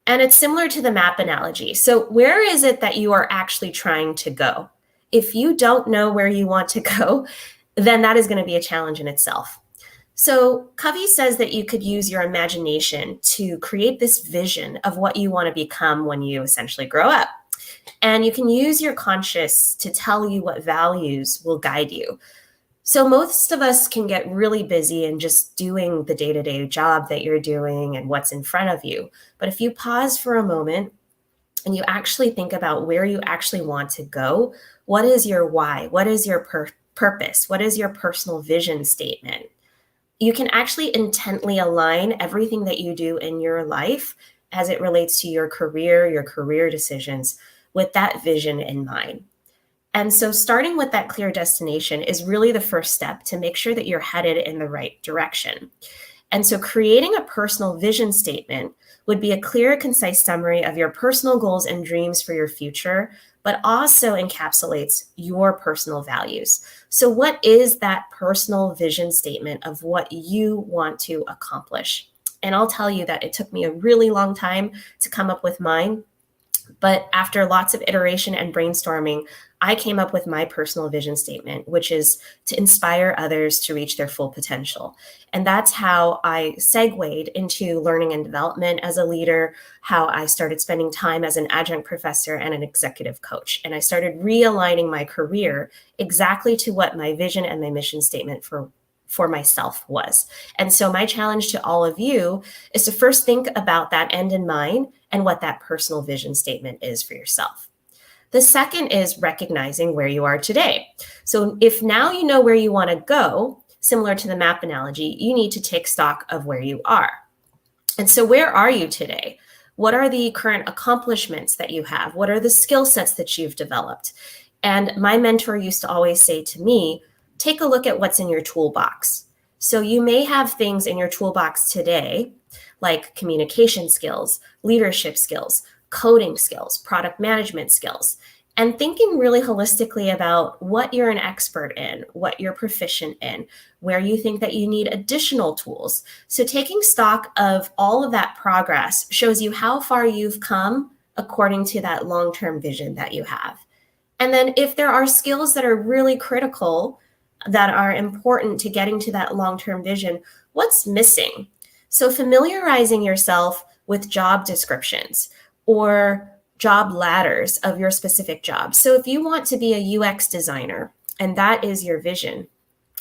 Speaker 3: And it's similar to the map analogy. So where is it that you are actually trying to go? If you don't know where you want to go, then that is going to be a challenge in itself. So Covey says that you could use your imagination to create this vision of what you want to become when you essentially grow up. And you can use your conscious to tell you what values will guide you. So most of us can get really busy in just doing the day-to-day job that you're doing and what's in front of you. But if you pause for a moment and you actually think about where you actually want to go, what is your why? What is your purpose? What is your personal vision statement? You can actually intently align everything that you do in your life as it relates to your career decisions with that vision in mind. And so starting with that clear destination is really the first step to make sure that you're headed in the right direction. And so creating a personal vision statement would be a clear, concise summary of your personal goals and dreams for your future, but also encapsulates your personal values. So what is that personal vision statement of what you want to accomplish? And I'll tell you that it took me a really long time to come up with mine, But after lots of iteration and brainstorming, I came up with my personal vision statement, which is to inspire others to reach their full potential. And that's how I segued into learning and development as a leader, how I started spending time as an adjunct professor and an executive coach. And I started realigning my career exactly to what my vision and my mission statement for myself was. And so my challenge to all of you is to first think about that end in mind and what that personal vision statement is for yourself. The second is recognizing where you are today. So if now you know where you want to go, similar to the map analogy, you need to take stock of where you are. And so where are you today? What are the current accomplishments that you have? What are the skill sets that you've developed? And my mentor used to always say to me, take a look at what's in your toolbox. So you may have things in your toolbox today, like communication skills, leadership skills, coding skills, product management skills, and thinking really holistically about what you're an expert in, what you're proficient in, where you think that you need additional tools. So taking stock of all of that progress shows you how far you've come according to that long-term vision that you have. And then if there are skills that are really critical, that are important to getting to that long-term vision, what's missing? So familiarizing yourself with job descriptions or job ladders of your specific job. So if you want to be a UX designer and that is your vision,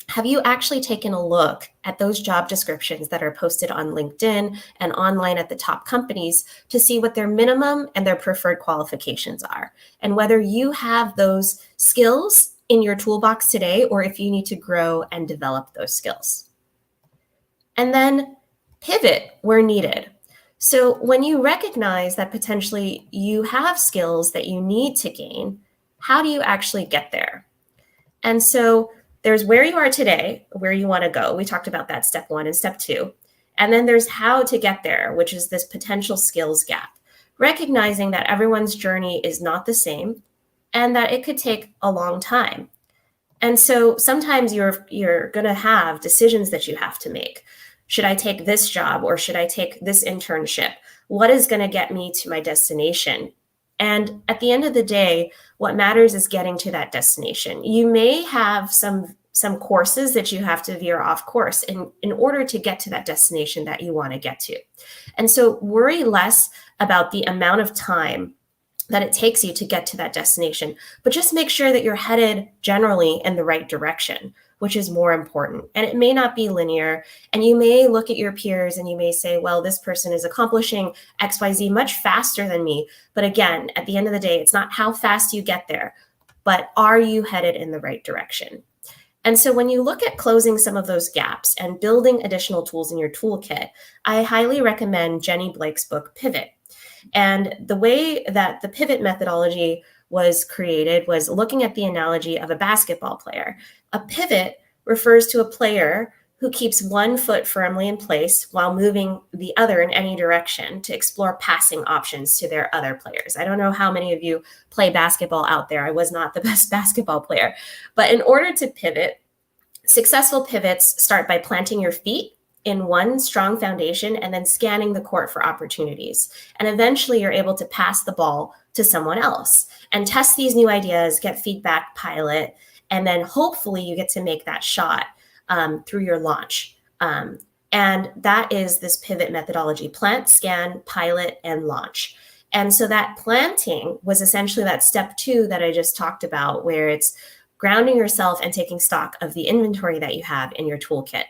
Speaker 3: have you actually taken a look at those job descriptions that are posted on LinkedIn and online at the top companies to see what their minimum and their preferred qualifications are, and whether you have those skills in your toolbox today, or if you need to grow and develop those skills? And then pivot where needed. So when you recognize that potentially you have skills that you need to gain, how do you actually get there? And so there's where you are today, where you want to go. We talked about that step 1 and step 2. And then there's how to get there, which is this potential skills gap. Recognizing that everyone's journey is not the same and that it could take a long time. And so sometimes you're going to have decisions that you have to make. Should I take this job or should I take this internship? What is going to get me to my destination? And at the end of the day, what matters is getting to that destination. You may have some courses that you have to veer off course in order to get to that destination that you want to get to. And so worry less about the amount of time that it takes you to get to that destination, but just make sure that you're headed generally in the right direction, which is more important. And it may not be linear. And you may look at your peers and you may say, well, this person is accomplishing XYZ much faster than me. But again, at the end of the day, it's not how fast you get there, but are you headed in the right direction? And so when you look at closing some of those gaps and building additional tools in your toolkit, I highly recommend Jenny Blake's book, Pivot. And the way that the pivot methodology was created was looking at the analogy of a basketball player. A pivot refers to a player who keeps one foot firmly in place while moving the other in any direction to explore passing options to their other players. I don't know how many of you play basketball out there. I was not the best basketball player. But in order to pivot, successful pivots start by planting your feet in one strong foundation and then scanning the court for opportunities. And eventually you're able to pass the ball to someone else and test these new ideas, get feedback, pilot, and then hopefully you get to make that shot through your launch. And that is this pivot methodology: plant, scan, pilot, and launch. And so that planting was essentially that step 2 that I just talked about, where it's grounding yourself and taking stock of the inventory that you have in your toolkit.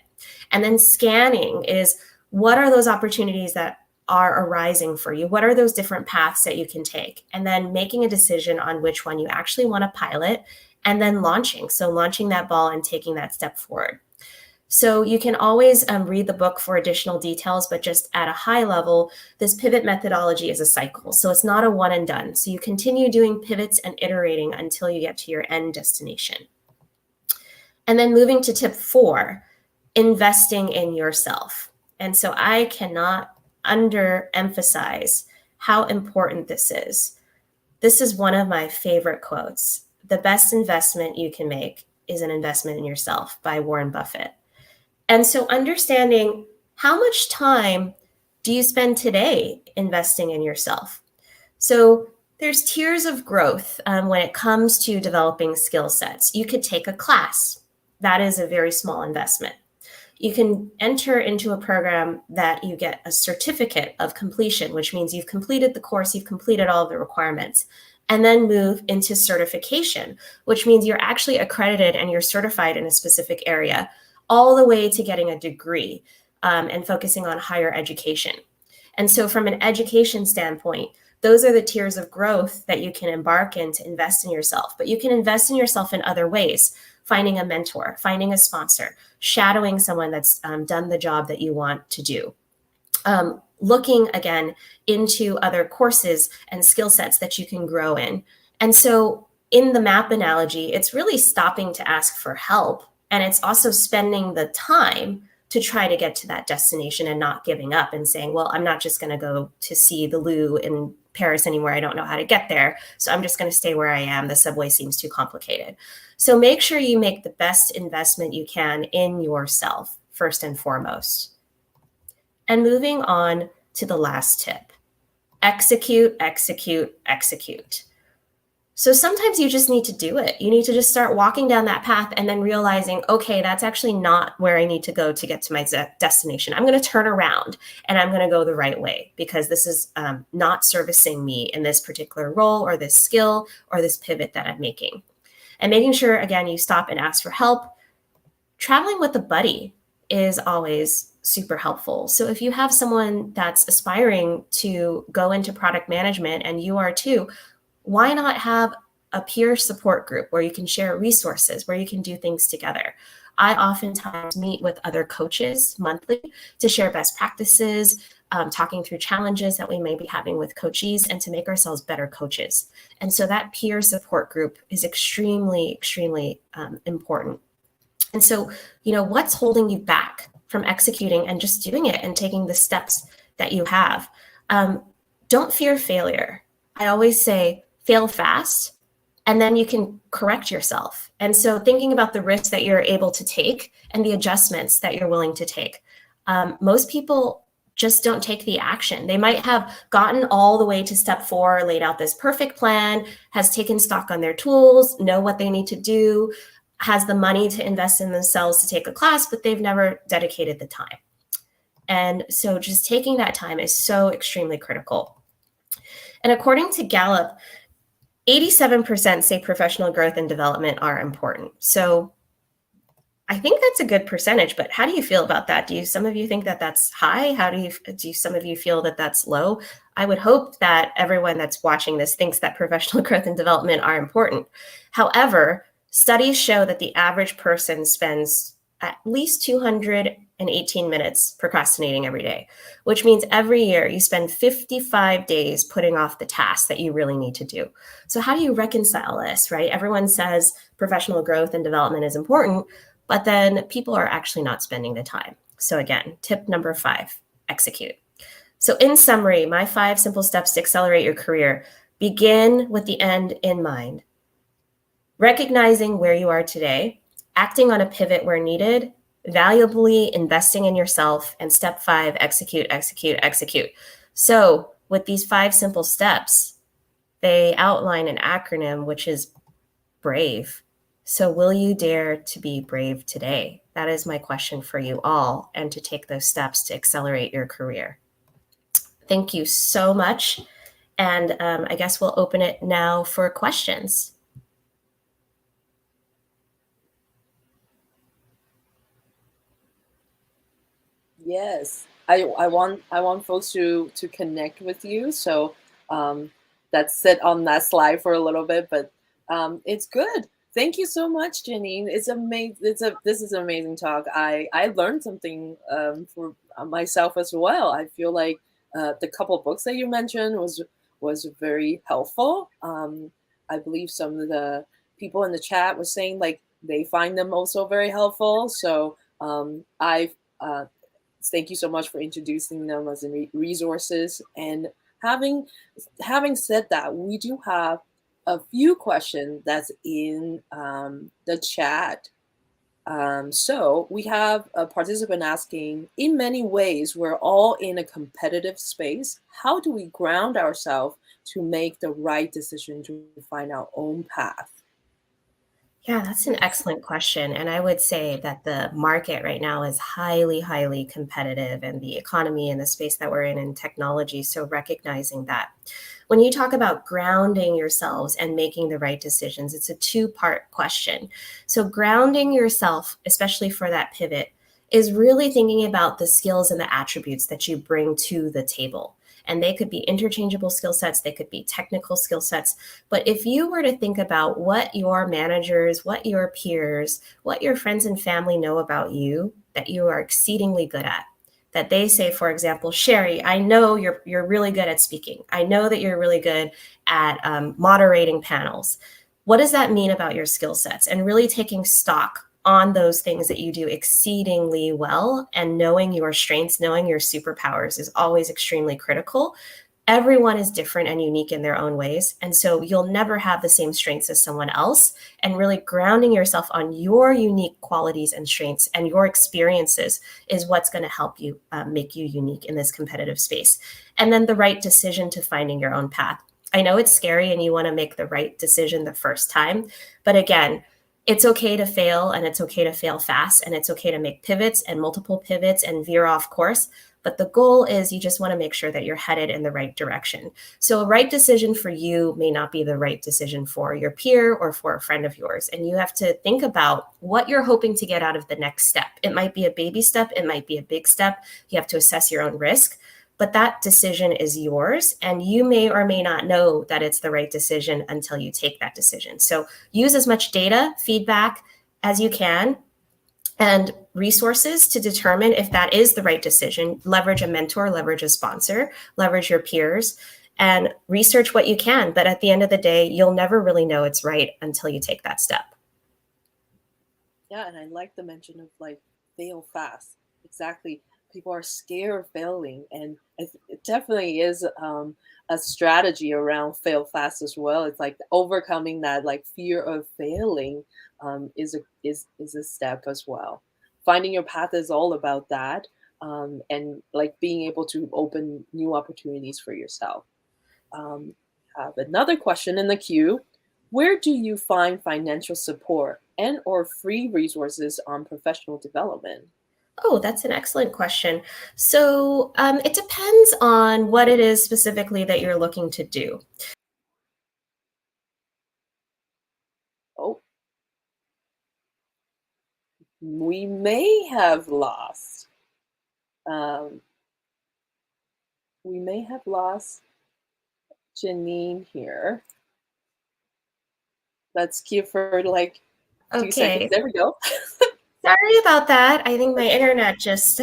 Speaker 3: And then scanning is, what are those opportunities that are arising for you? What are those different paths that you can take? And then making a decision on which one you actually want to pilot, and then launching. So launching that ball and taking that step forward. So you can always read the book for additional details, but just at a high level, this pivot methodology is a cycle. So it's not a one and done. So you continue doing pivots and iterating until you get to your end destination. And then moving to tip 4, investing in yourself. And so I cannot underemphasize how important this is. This is one of my favorite quotes. The best investment you can make is an investment in yourself, by Warren Buffett. And so understanding, how much time do you spend today investing in yourself? So There's tiers of growth when it comes to developing skill sets. You could take a class. That is a very small investment. You can enter into a program that you get a certificate of completion, which means you've completed the course, you've completed all of the requirements, and then move into certification, which means you're actually accredited and you're certified in a specific area, all the way to getting a degree and focusing on higher education. And so from an education standpoint, those are the tiers of growth that you can embark in to invest in yourself. But you can invest in yourself in other ways, finding a mentor, finding a sponsor, shadowing someone that's done the job that you want to do. Looking again into other courses and skill sets that you can grow in. And so in the map analogy, it's really stopping to ask for help. And it's also spending the time to try to get to that destination and not giving up and saying, well, I'm not just going to go to see the Louvre in Paris anymore. I don't know how to get there. So I'm just going to stay where I am. The subway seems too complicated. So make sure you make the best investment you can in yourself, first and foremost. And moving on to the last tip, execute, execute, execute. So sometimes you just need to do it. You need to just start walking down that path and then realizing, okay, that's actually not where I need to go to get to my destination. I'm going to turn around and I'm going to go the right way because this is not servicing me in this particular role or this skill or this pivot that I'm making. And making sure, again, you stop and ask for help. Traveling with a buddy is always super helpful. So if you have someone that's aspiring to go into product management and you are too, why not have a peer support group where you can share resources, where you can do things together? I oftentimes meet with other coaches monthly to share best practices, talking through challenges that we may be having with coachees and to make ourselves better coaches. And so that peer support group is extremely, extremely important. And so, what's holding you back from executing and just doing it and taking the steps that you have? Don't fear failure. I always say, fail fast, and then you can correct yourself. And so thinking about the risks that you're able to take and the adjustments that you're willing to take. Most people just don't take the action. They might have gotten all the way to step 4, laid out this perfect plan, has taken stock on their tools, know what they need to do, has the money to invest in themselves to take a class, but they've never dedicated the time. And so just taking that time is so extremely critical. And according to Gallup, 87% say professional growth and development are important. So I think that's a good percentage, but how do you feel about that? Do some of you think that that's high? Do some of you feel that that's low? I would hope that everyone that's watching this thinks that professional growth and development are important. However, studies show that the average person spends at least 218 minutes procrastinating every day, which means every year you spend 55 days putting off the tasks that you really need to do. So how do you reconcile this, right? Everyone says professional growth and development is important, but then people are actually not spending the time. So again, tip number 5, execute. So in summary, my 5 simple steps to accelerate your career: begin with the end in mind, recognizing where you are today, acting on a pivot where needed, valuably investing in yourself, and step 5, execute, execute, execute. So with these 5 simple steps, they outline an acronym, which is BRAVE. So will you dare to be brave today? That is my question for you all, and to take those steps to accelerate your career. Thank you so much. And I guess we'll open it now for questions.
Speaker 1: Yes, I want folks to connect with you. So let's sit on that slide for a little bit, but it's good. Thank you so much, Janine. It's amazing. This is an amazing talk. I learned something for myself as well. I feel like the couple books that you mentioned was very helpful. I believe some of the people in the chat were saying like they find them also very helpful. So I thank you so much for introducing them as resources. And having said that, we do have a few questions that's in the chat. So we have a participant asking, in many ways, we're all in a competitive space. How do we ground ourselves to make the right decision to find our own path?
Speaker 3: Yeah, that's an excellent question. And I would say that the market right now is highly, highly competitive, and the economy and the space that we're in technology. So recognizing that when you talk about grounding yourselves and making the right decisions, it's a two-part question. So grounding yourself, especially for that pivot, is really thinking about the skills and the attributes that you bring to the table. And they could be interchangeable skill sets, they could be technical skill sets. But if you were to think about what your managers, what your peers, what your friends and family know about you that you are exceedingly good at, that they say, for example, Sherry, I know you're really good at speaking. I know that you're really good at moderating panels. What does that mean about your skill sets? And really taking stock on those things that you do exceedingly well, and knowing your strengths, knowing your superpowers is always extremely critical. Everyone is different and unique in their own ways. And so you'll never have the same strengths as someone else. And really grounding yourself on your unique qualities and strengths and your experiences is what's going to help you make you unique in this competitive space. And then the right decision to finding your own path. I know it's scary and you want to make the right decision the first time. But again, it's okay to fail, and it's okay to fail fast, and it's okay to make pivots and multiple pivots and veer off course. But the goal is you just want to make sure that you're headed in the right direction. So a right decision for you may not be the right decision for your peer or for a friend of yours. And you have to think about what you're hoping to get out of the next step. It might be a baby step. It might be a big step. You have to assess your own risk. But that decision is yours, and you may or may not know that it's the right decision until you take that decision. So use as much data, feedback as you can, and resources to determine if that is the right decision. Leverage a mentor, leverage a sponsor, leverage your peers, and research what you can. But at the end of the day, you'll never really know it's right until you take that step.
Speaker 1: Yeah, and I like the mention of like fail fast. Exactly. People are scared of failing, and it definitely is a strategy around fail fast as well. It's like overcoming that like fear of failing is a step as well. Finding your path is all about that, and like being able to open new opportunities for yourself. Um, I have another question in the queue. Where do you find financial support and or free resources on professional development?
Speaker 3: Oh, that's an excellent question. So it depends on what it is specifically that you're looking to do.
Speaker 1: Oh, we may have lost. Um, we may have lost Janine here. Let's give her like 2 seconds.
Speaker 3: Okay,
Speaker 1: There we go.
Speaker 3: sorry about that. I think my internet just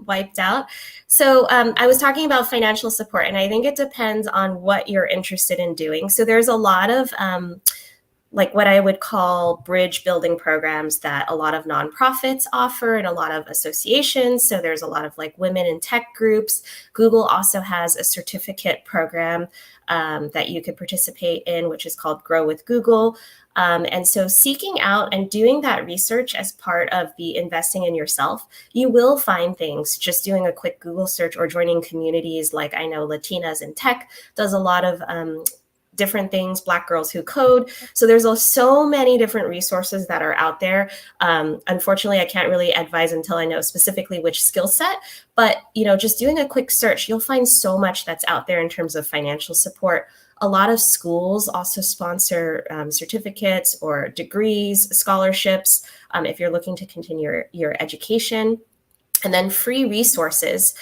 Speaker 3: wiped out. So I was talking about financial support, and I think it depends on what you're interested in doing. So there's a lot of like what I would call bridge building programs that a lot of nonprofits offer and a lot of associations. So there's a lot of like women in tech groups. Google also has a certificate program that you could participate in, which is called Grow with Google. And so seeking out and doing that research as part of the investing in yourself, you will find things just doing a quick Google search or joining communities like I know Latinas in Tech does a lot of different things, Black Girls Who Code. So there's so many different resources that are out there. Unfortunately, I can't really advise until I know specifically which skill set, but just doing a quick search, you'll find so much that's out there in terms of financial support. A lot of schools also sponsor certificates or degrees, scholarships, if you're looking to continue your education. And then free resources.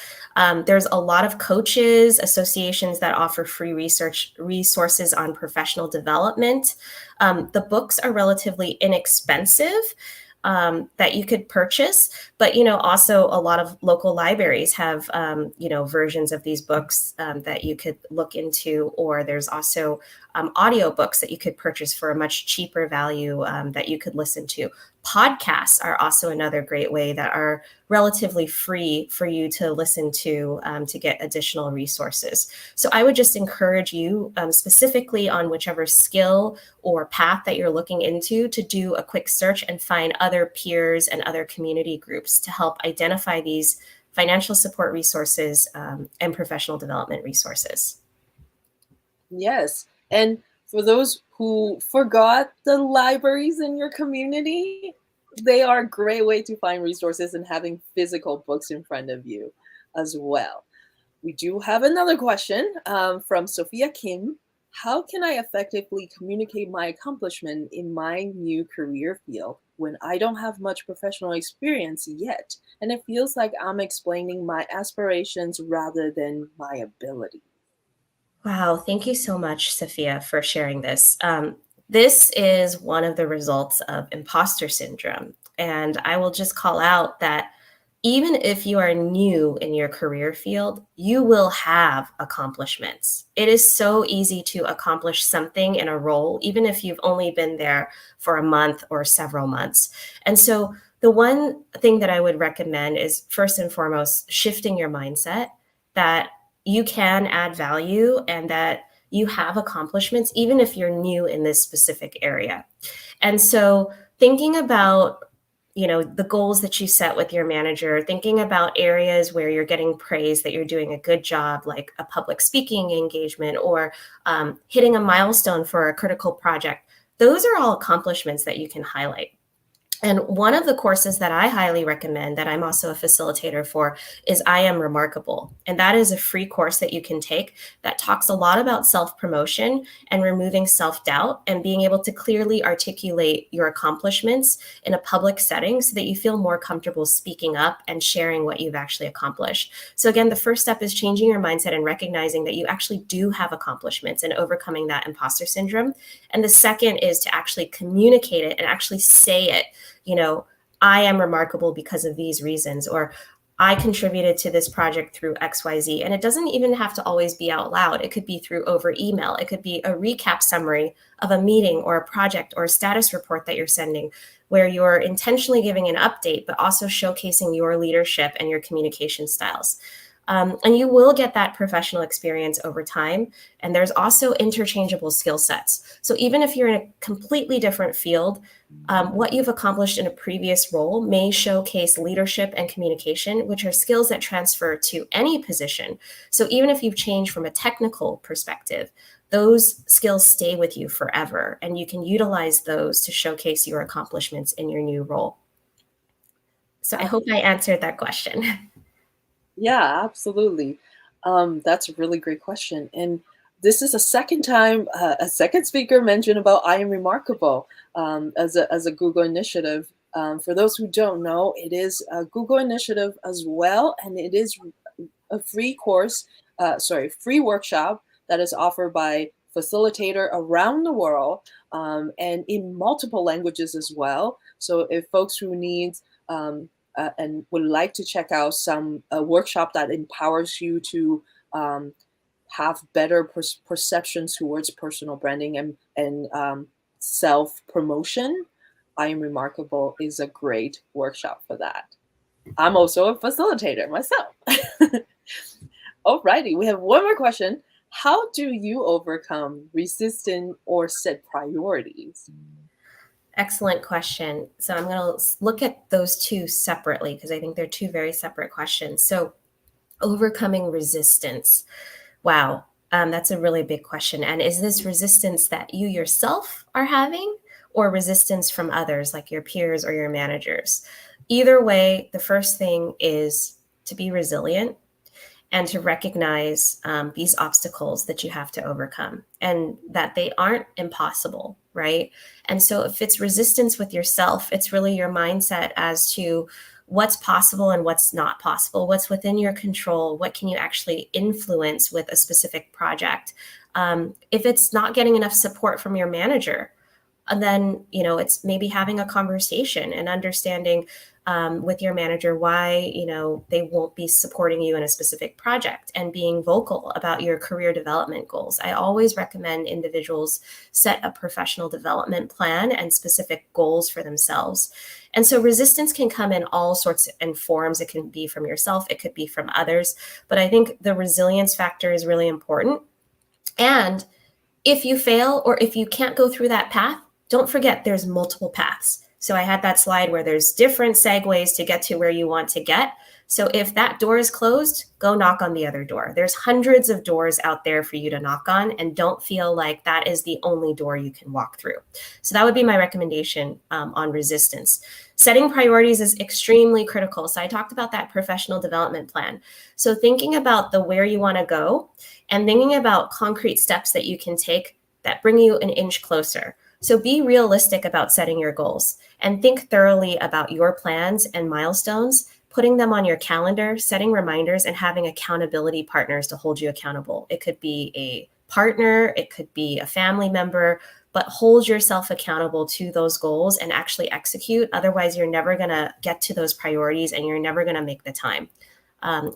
Speaker 3: There's a lot of coaches, associations that offer free resources on professional development. The books are relatively inexpensive that you could purchase, but also a lot of local libraries have versions of these books that you could look into, or there's also audiobooks that you could purchase for a much cheaper value that you could listen to. Podcasts are also another great way that are relatively free for you to listen to get additional resources. So I would just encourage you specifically on whichever skill or path that you're looking into to do a quick search and find other peers and other community groups to help identify these financial support resources and professional development resources.
Speaker 1: Yes. And for those who forgot the libraries in your community, they are a great way to find resources and having physical books in front of you as well. We do have another question from Sophia Kim. How can I effectively communicate my accomplishment in my new career field when I don't have much professional experience yet? And it feels like I'm explaining my aspirations rather than my ability.
Speaker 3: Wow, thank you so much, Sophia, for sharing this. This is one of the results of imposter syndrome. And I will just call out that even if you are new in your career field, you will have accomplishments. It is so easy to accomplish something in a role, even if you've only been there for a month or several months. And so, the one thing that I would recommend is first and foremost, shifting your mindset that you can add value and that you have accomplishments, even if you're new in this specific area. And so, thinking about the goals that you set with your manager, thinking about areas where you're getting praise that you're doing a good job, like a public speaking engagement or hitting a milestone for a critical project, those are all accomplishments that you can highlight. And one of the courses that I highly recommend, that I'm also a facilitator for, is I Am Remarkable. And that is a free course that you can take that talks a lot about self-promotion and removing self-doubt and being able to clearly articulate your accomplishments in a public setting so that you feel more comfortable speaking up and sharing what you've actually accomplished. So again, the first step is changing your mindset and recognizing that you actually do have accomplishments and overcoming that imposter syndrome. And the second is to actually communicate it and actually say it. I am remarkable because of these reasons, or I contributed to this project through XYZ. And it doesn't even have to always be out loud. It could be through over email. It could be a recap summary of a meeting or a project or a status report that you're sending, where you're intentionally giving an update, but also showcasing your leadership and your communication styles. And you will get that professional experience over time. And there's also interchangeable skill sets. So even if you're in a completely different field, what you've accomplished in a previous role may showcase leadership and communication, which are skills that transfer to any position. So even if you've changed from a technical perspective, those skills stay with you forever, and you can utilize those to showcase your accomplishments in your new role. So I hope I answered that question.
Speaker 1: Yeah, absolutely. That's a really great question. And this is a second time a second speaker mentioned about I Am Remarkable as a Google initiative. For those who don't know, it is a Google initiative as well, and it is a free course, free workshop that is offered by facilitator around the world and in multiple languages as well. So if folks who need and would like to check out some workshop that empowers you to have better perceptions towards personal branding and self promotion, I Am Remarkable is a great workshop for that. I'm also a facilitator myself. Alrighty, we have one more question. How do you overcome resistance or set priorities?
Speaker 3: Excellent question. So I'm going to look at those two separately because I think they're two very separate questions. So overcoming resistance. Wow, that's a really big question. And is this resistance that you yourself are having or resistance from others like your peers or your managers? Either way, the first thing is to be resilient and to recognize these obstacles that you have to overcome and that they aren't impossible, right? And so if it's resistance with yourself, it's really your mindset as to what's possible and what's not possible, what's within your control, what can you actually influence with a specific project. If it's not getting enough support from your manager, and then, it's maybe having a conversation and understanding with your manager why, they won't be supporting you in a specific project and being vocal about your career development goals. I always recommend individuals set a professional development plan and specific goals for themselves. And so resistance can come in all sorts and forms. It can be from yourself. It could be from others. But I think the resilience factor is really important. And if you fail or if you can't go through that path, don't forget there's multiple paths. So I had that slide where there's different segues to get to where you want to get. So if that door is closed, go knock on the other door. There's hundreds of doors out there for you to knock on, and don't feel like that is the only door you can walk through. So that would be my recommendation on resistance. Setting priorities is extremely critical. So I talked about that professional development plan. So thinking about the where you want to go and thinking about concrete steps that you can take that bring you an inch closer. So be realistic about setting your goals and think thoroughly about your plans and milestones, putting them on your calendar, setting reminders, and having accountability partners to hold you accountable. It could be a partner, it could be a family member, but hold yourself accountable to those goals and actually execute. Otherwise, you're never going to get to those priorities and you're never going to make the time.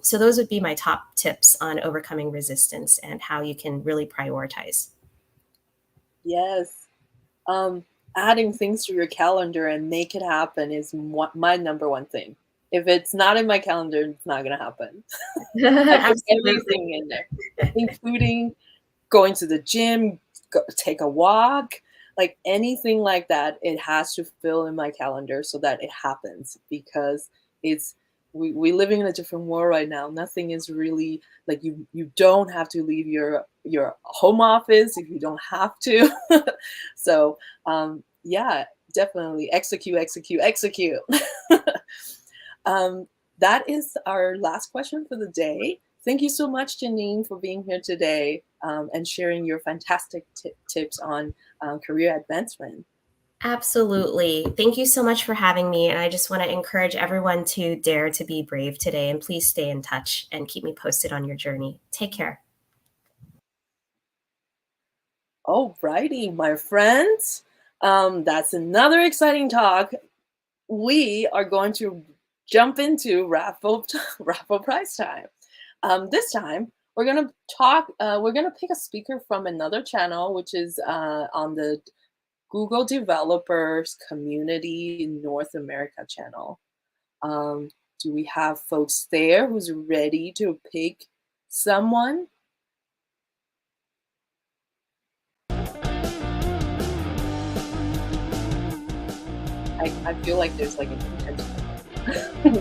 Speaker 3: So those would be my top tips on overcoming resistance and how you can really prioritize.
Speaker 1: Yes. Adding things to your calendar and make it happen is my number one thing. If it's not in my calendar, it's not going to happen. I put everything in there, including going to the gym, take a walk, like anything like that. It has to fill in my calendar so that it happens, because we living in a different world right now. Nothing is really like you don't have to leave your home office if you don't have to. So yeah, definitely execute. That is our last question for the day. Thank you so much, Janine, for being here today and sharing your fantastic tips on career advancement.
Speaker 3: Absolutely. Thank you so much for having me. And I just want to encourage everyone to dare to be brave today. And please stay in touch and keep me posted on your journey. Take care.
Speaker 1: All righty, my friends. That's another exciting talk. We are going to jump into raffle prize time. This time, we're gonna talk. We're gonna pick a speaker from another channel, which is on the Google Developers Community North America channel. Do we have folks there who's ready to pick someone? I feel like there's like an intention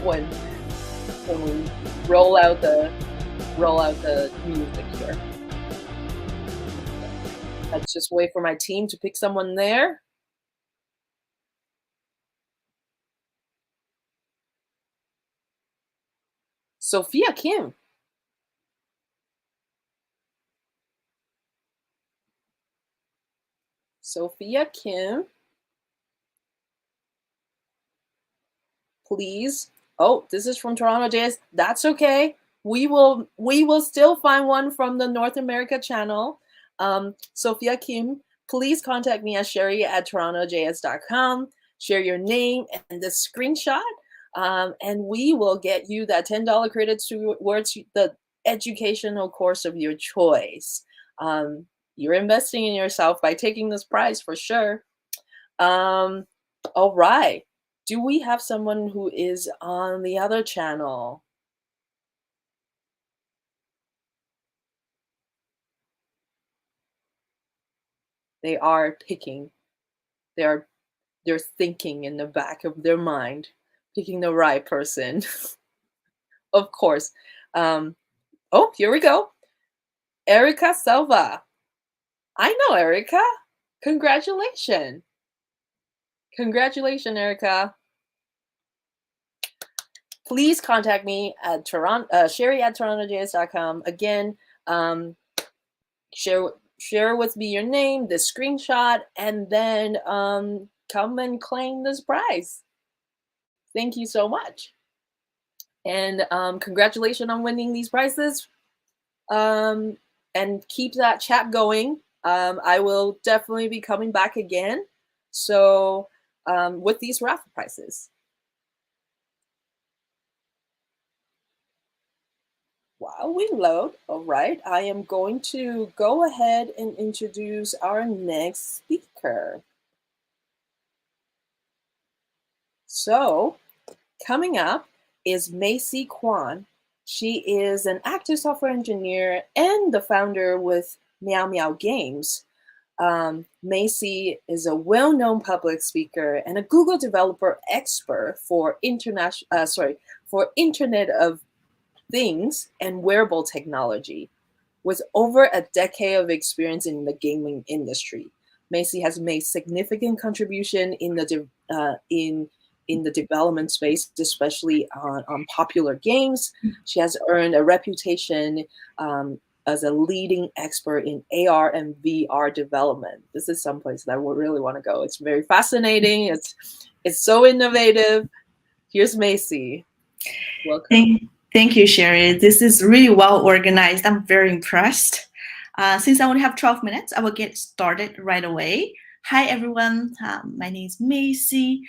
Speaker 1: when we roll out the music here. Let's just wait for my team to pick someone there. Sophia Kim. Sophia Kim. Please. Oh, this is from TorontoJS. That's okay. We will still find one from the North America channel. Sophia Kim, please contact me at sherry@torontojs.com. Share your name and the screenshot, and we will get you that $10 credit towards the educational course of your choice. You're investing in yourself by taking this prize for sure. All right. Do we have someone who is on the other channel? They are picking. They're thinking in the back of their mind, picking the right person. Of course. Oh, here we go. Erica Selva. I know Erica. Congratulations. Congratulations, Erica. Please contact me at sherry@torontojs.com. Again, share with me your name, the screenshot, and then come and claim this prize. Thank you so much. And congratulations on winning these prizes. And keep that chat going. I will definitely be coming back again. So with these raffle prizes. While we load, all right, I am going to go ahead and introduce our next speaker. So coming up is Macy Kwan. She is an active software engineer and the founder with Meow Meow Games. Macy is a well-known public speaker and a Google developer expert for for Internet of Things and wearable technology. With over a decade of experience in the gaming industry, Macy has made significant contribution in the development space, especially on popular games. She has earned a reputation as a leading expert in AR and VR development. This is someplace that I would really want to go. It's very fascinating. It's so innovative. Here's Macy. Welcome.
Speaker 4: Thank you, Sherry. This is really well organized. I'm very impressed. Since I only have 12 minutes, I will get started right away. Hi, everyone. My name is Macy.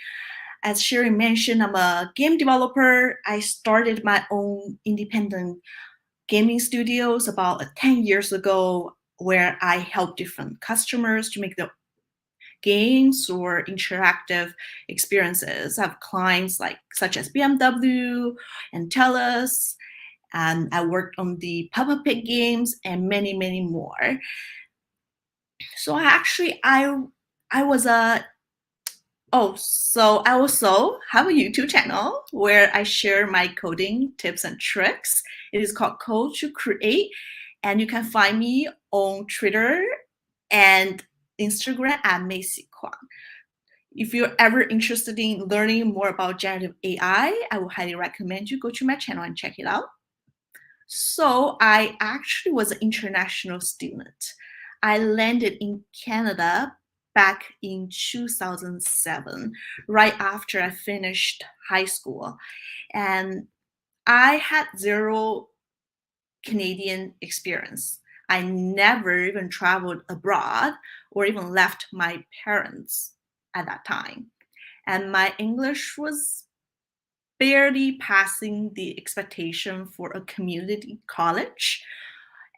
Speaker 4: As Sherry mentioned, I'm a game developer. I started my own independent gaming studios about 10 years ago, where I help different customers to make their games or interactive experiences. I have clients such as BMW and TELUS, and I worked on the Peppa Pig games and many, many more. So I was a so I also have a YouTube channel where I share my coding tips and tricks. It is called Code to Create, and you can find me on Twitter and Instagram at Macy Kwang. If you're ever interested in learning more about generative AI, I would highly recommend you go to my channel and check it out. So I actually was an international student. I landed in Canada back in 2007, right after I finished high school. And I had zero Canadian experience. I never even traveled abroad or even left my parents at that time. And my English was barely passing the expectation for a community college.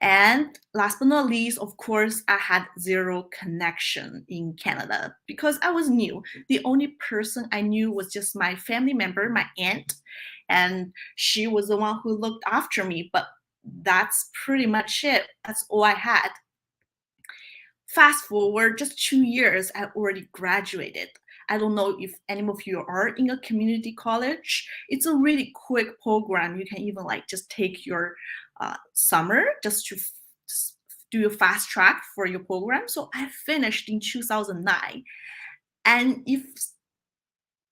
Speaker 4: And last but not least, of course, I had zero connection in Canada because I was new. The only person I knew was just my family member, my aunt, and she was the one who looked after me. But that's pretty much it. That's all I had. Fast forward just 2 years, I already graduated. I don't know if any of you are in a community college. It's a really quick program. You can even just take your summer just to do a fast track for your program. So I finished in 2009. And if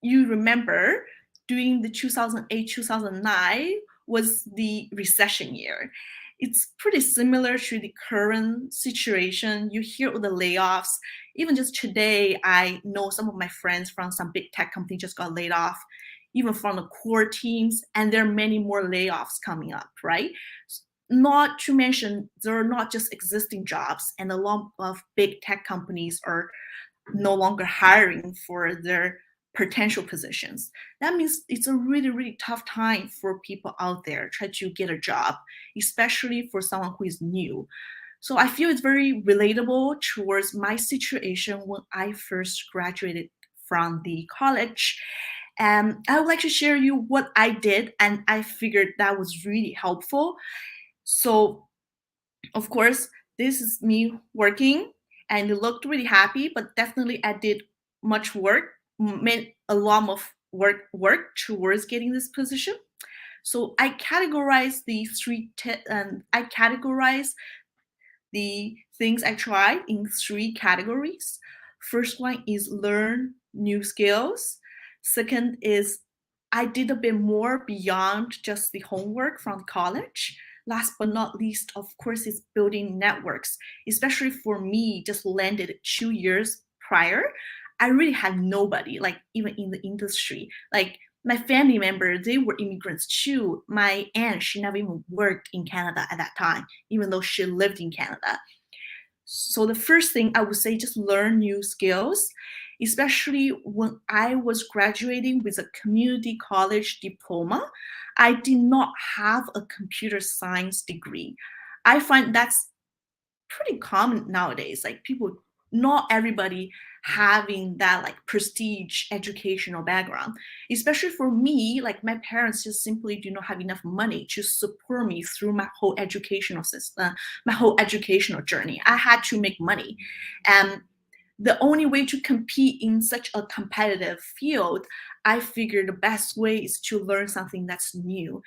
Speaker 4: you remember, during the 2008-2009 was the recession year. It's pretty similar to the current situation. You hear all the layoffs. Even just today, I know some of my friends from some big tech company just got laid off, even from the core teams, and there are many more layoffs coming up, right? Not to mention, there are not just existing jobs, and a lot of big tech companies are no longer hiring for their potential positions. That means it's a really, really tough time for people out there try to get a job, especially for someone who is new. So I feel it's very relatable towards my situation when I first graduated from the college. And I would like to share you what I did, and I figured that was really helpful. So, of course, this is me working, and it looked really happy, but definitely I did much work, meant a lot of work towards getting this position. So I categorize the things I tried in 3 categories. First one is learn new skills. Second is I did a bit more beyond just the homework from college. Last but not least, of course, is building networks, especially for me, just landed 2 years prior. I really had nobody, even in the industry. My family member, they were immigrants too. My aunt, she never even worked in Canada at that time, even though she lived in Canada. So the first thing I would say, just learn new skills, especially when I was graduating with a community college diploma. I did not have a computer science degree. I find that's pretty common nowadays. Not everybody having that like prestige educational background. Especially for me, like my parents just simply do not have enough money to support me through my whole educational system, my whole educational journey. I had to make money. And the only way to compete in such a competitive field, I figured the best way is to learn something that's new.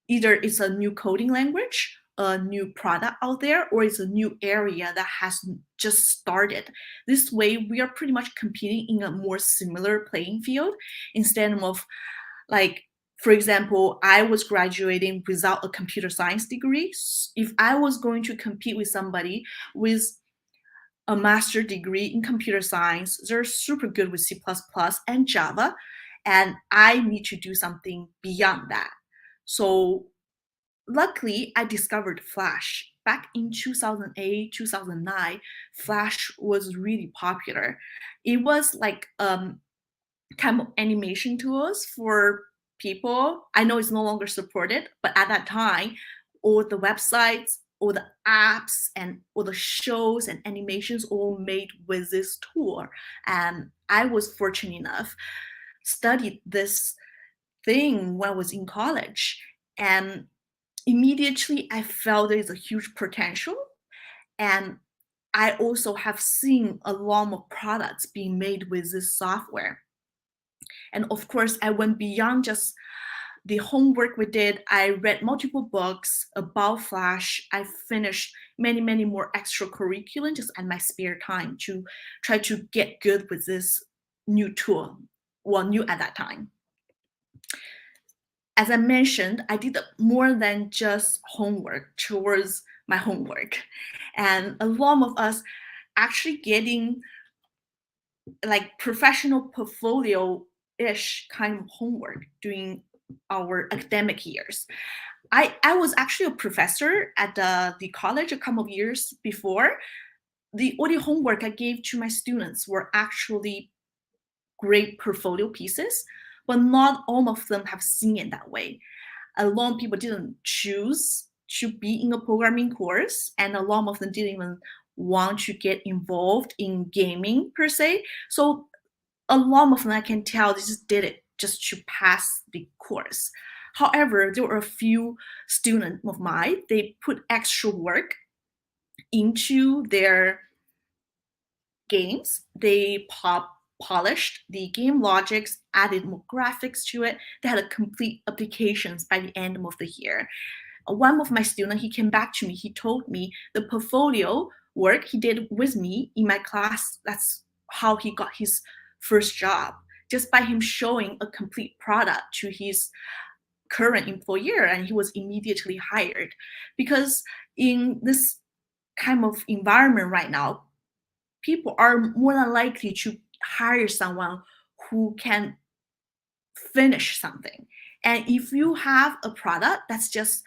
Speaker 4: Either it's a new coding language, a new product out there, or it's a new area that has just started. This way, we are pretty much competing in a more similar playing field instead of like, for example, I was graduating without a computer science degree. If I was going to compete with somebody with a master's degree in computer science, they're super good with C++ and Java, and I need to do something beyond that. So luckily, I discovered Flash. Back in 2008, 2009, Flash was really popular. It was like kind of animation tools for people. I know it's no longer supported, but at that time, all the websites, all the apps, and all the shows and animations all made with this tool. And I was fortunate enough studied this thing when I was in college, and immediately I felt there is a huge potential. And I also have seen a lot of products being made with this software. And of course, I went beyond just the homework we did. I read multiple books about Flash. I finished many, many more extracurricular just at my spare time to try to get good with this new tool, well, new at that time. As I mentioned, I did more than just homework towards my homework. And a lot of us actually getting like professional portfolio-ish kind of homework during our academic years. I was actually a professor at the college a couple of years before. All the homework I gave to my students were actually great portfolio pieces, but not all of them have seen it that way. A lot of people didn't choose to be in a programming course, and a lot of them didn't even want to get involved in gaming per se. So a lot of them, I can tell, they just did it just to pass the course. However, there were a few students of mine, they put extra work into their games. They polished the game logics, added more graphics to it. They had a complete applications by the end of the year. One of my students, he came back to me, he told me the portfolio work he did with me in my class, that's how he got his first job, just by him showing a complete product to his current employer, and he was immediately hired. Because in this kind of environment right now, people are more than likely to hire someone who can finish something. And if you have a product that's just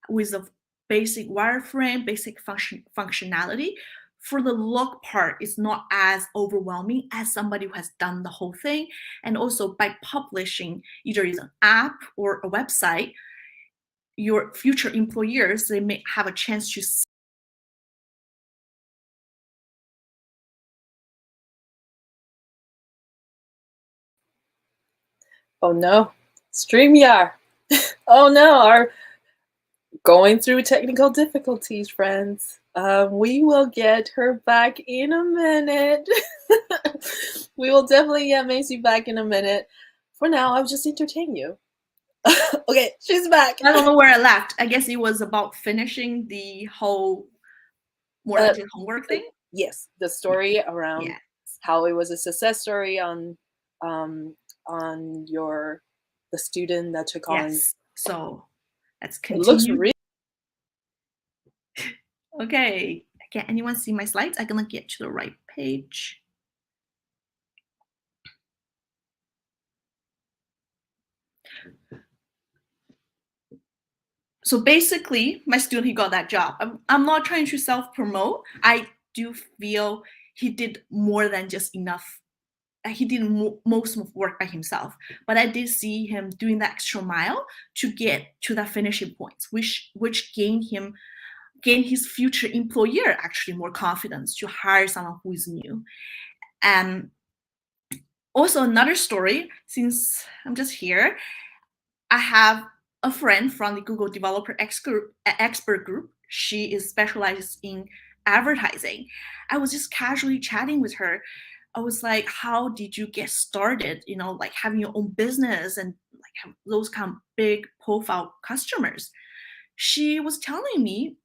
Speaker 4: with a basic wireframe, basic functionality, for the look part, it's not as overwhelming as somebody who has done the whole thing. And also by publishing either as an app or a website, your future employers, they may have a chance to see.
Speaker 1: Oh no, StreamYard. Oh no, our going through technical difficulties, friends. We will get her back in a minute. We will definitely get Macy back in a minute. For now, I'll just entertain you. Okay, she's back.
Speaker 4: I don't know where I left. I guess it was about finishing the whole more than just homework thing.
Speaker 1: Yes, the story around how it was a success story on the student that took on.
Speaker 4: Yes. So let's
Speaker 1: It
Speaker 4: continue.
Speaker 1: looks really.
Speaker 4: Okay. Can anyone see my slides? I'm gonna get to the right page. So basically, my student, he got that job. I'm not trying to self-promote. I do feel he did more than just enough. He did most of work by himself, but I did see him doing the extra mile to get to that finishing point, which gained his future employer actually more confidence to hire someone who is new. And also another story, since I'm just here, I have a friend from the Google Developer Expert Group. She is specialized in advertising. I was just casually chatting with her. I was like, how did you get started? Like having your own business and like have those kind of big profile customers. She was telling me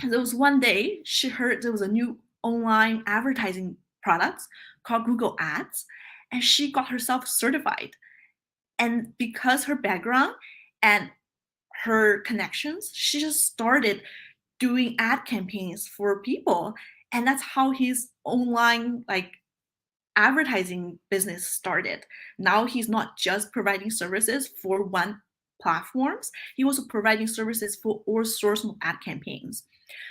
Speaker 4: there was one day she heard there was a new online advertising product called Google Ads, and she got herself certified. And because her background and her connections, she just started doing ad campaigns for people. And that's how his online advertising business started. Now he's not just providing services for one platforms, he also providing services for all sorts of ad campaigns.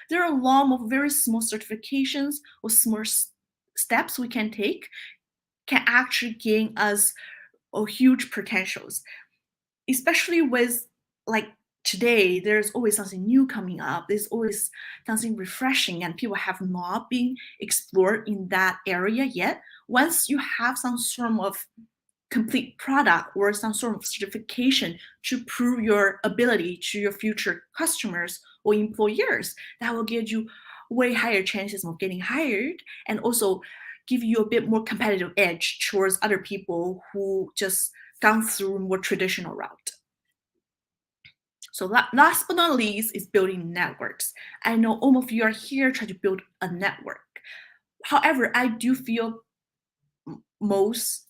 Speaker 4: There are a lot of very small certifications or small steps we can take can actually gain us huge potentials, especially with like today, there's always something new coming up. There's always something refreshing, and people have not been explored in that area yet. Once you have some sort of complete product or some sort of certification to prove your ability to your future customers or employers, that will give you way higher chances of getting hired, and also give you a bit more competitive edge towards other people who just gone through a more traditional route. So last but not least is building networks. I know all of you are here trying to build a network. However, I do feel most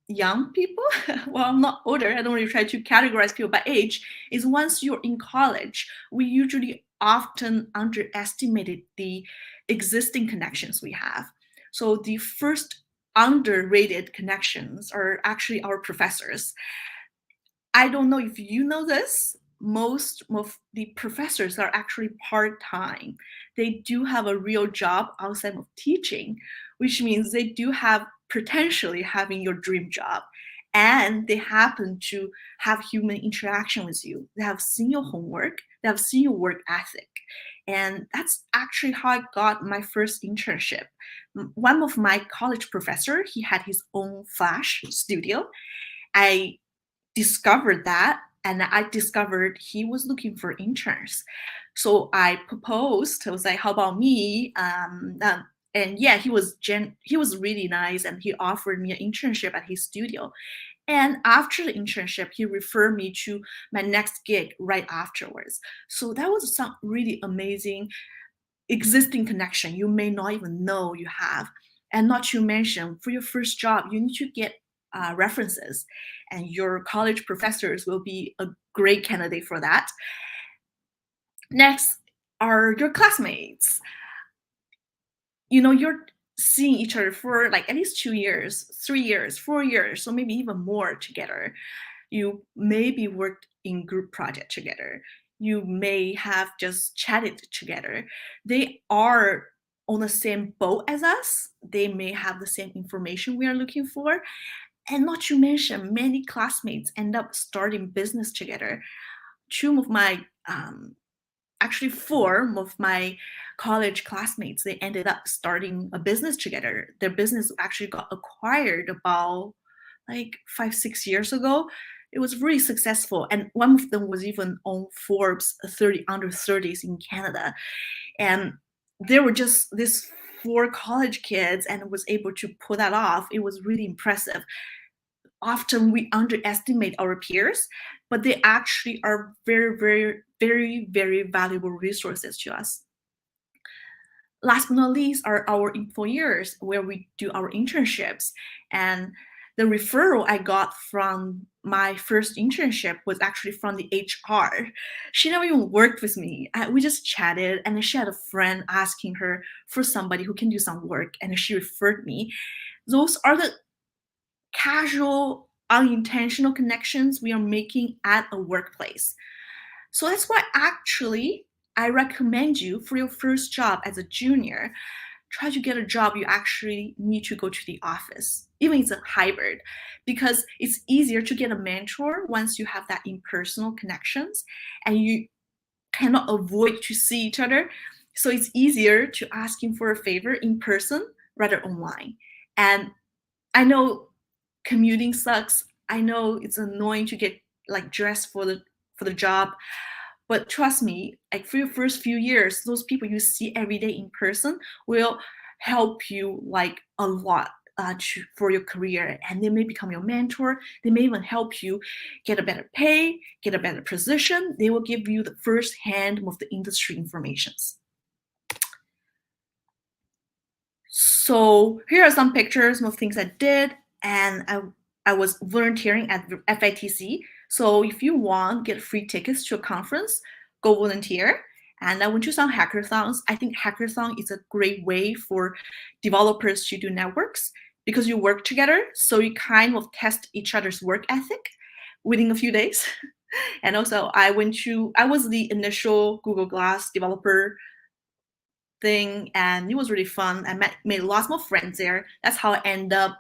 Speaker 4: young people, well, I'm not older, I don't really try to categorize people by age, is once you're in college, we usually often underestimated the existing connections we have. So the first underrated connections are actually our professors. I don't know if you know this, most of the professors are actually part-time. They do have a real job outside of teaching, which means they do have potentially having your dream job. And they happen to have human interaction with you. They have seen your homework, they have seen your work ethic. And that's actually how I got my first internship. One of my college professor, he had his own Flash studio. I discovered that, and I discovered he was looking for interns. So I proposed. I was like, how about me? And yeah, he was really nice, and he offered me an internship at his studio. And after the internship, he referred me to my next gig right afterwards. So that was some really amazing existing connection you may not even know you have. And not to mention, for your first job, you need to get references, and your college professors will be a great candidate for that. Next are your classmates. You're seeing each other for like at least 2 years, 3 years, 4 years, so maybe even more together. You maybe worked in group project together. You may have just chatted together. They are on the same boat as us. They may have the same information we are looking for. And not to mention, many classmates end up starting business together. Actually 4 of my college classmates, they ended up starting a business together. Their business actually got acquired about like 5-6 years ago. It was really successful, and one of them was even on Forbes 30 under 30s in Canada. And they were just these 4 college kids, and was able to pull that off. It was really impressive. Often we underestimate our peers, but they actually are very, very, very, very valuable resources to us. Last but not least are our employers, where we do our internships. And the referral I got from my first internship was actually from the HR. She never even worked with me. We just chatted, and then she had a friend asking her for somebody who can do some work, and she referred me. Those are the casual, unintentional connections we are making at a workplace. So that's why actually I recommend you, for your first job as a junior, try to get a job you actually need to go to the office, even if it's a hybrid, because it's easier to get a mentor once you have that impersonal connections and you cannot avoid to see each other. So it's easier to ask him for a favor in person rather online. And I know commuting sucks. I know it's annoying to get like dressed for the job, but trust me, like for your first few years, those people you see every day in person will help you like a lot for your career, and they may become your mentor. They may even help you get a better pay, get a better position. They will give you the first hand of the industry informations. So here are some pictures of things I did, and I was volunteering at FITC. So if you want get free tickets to a conference, go volunteer. And I went to some hackathons. I think hackathon is a great way for developers to do networks because you work together. So you kind of test each other's work ethic within a few days. And also I was the initial Google Glass developer thing, and it was really fun. I made lots more friends there. That's how I ended up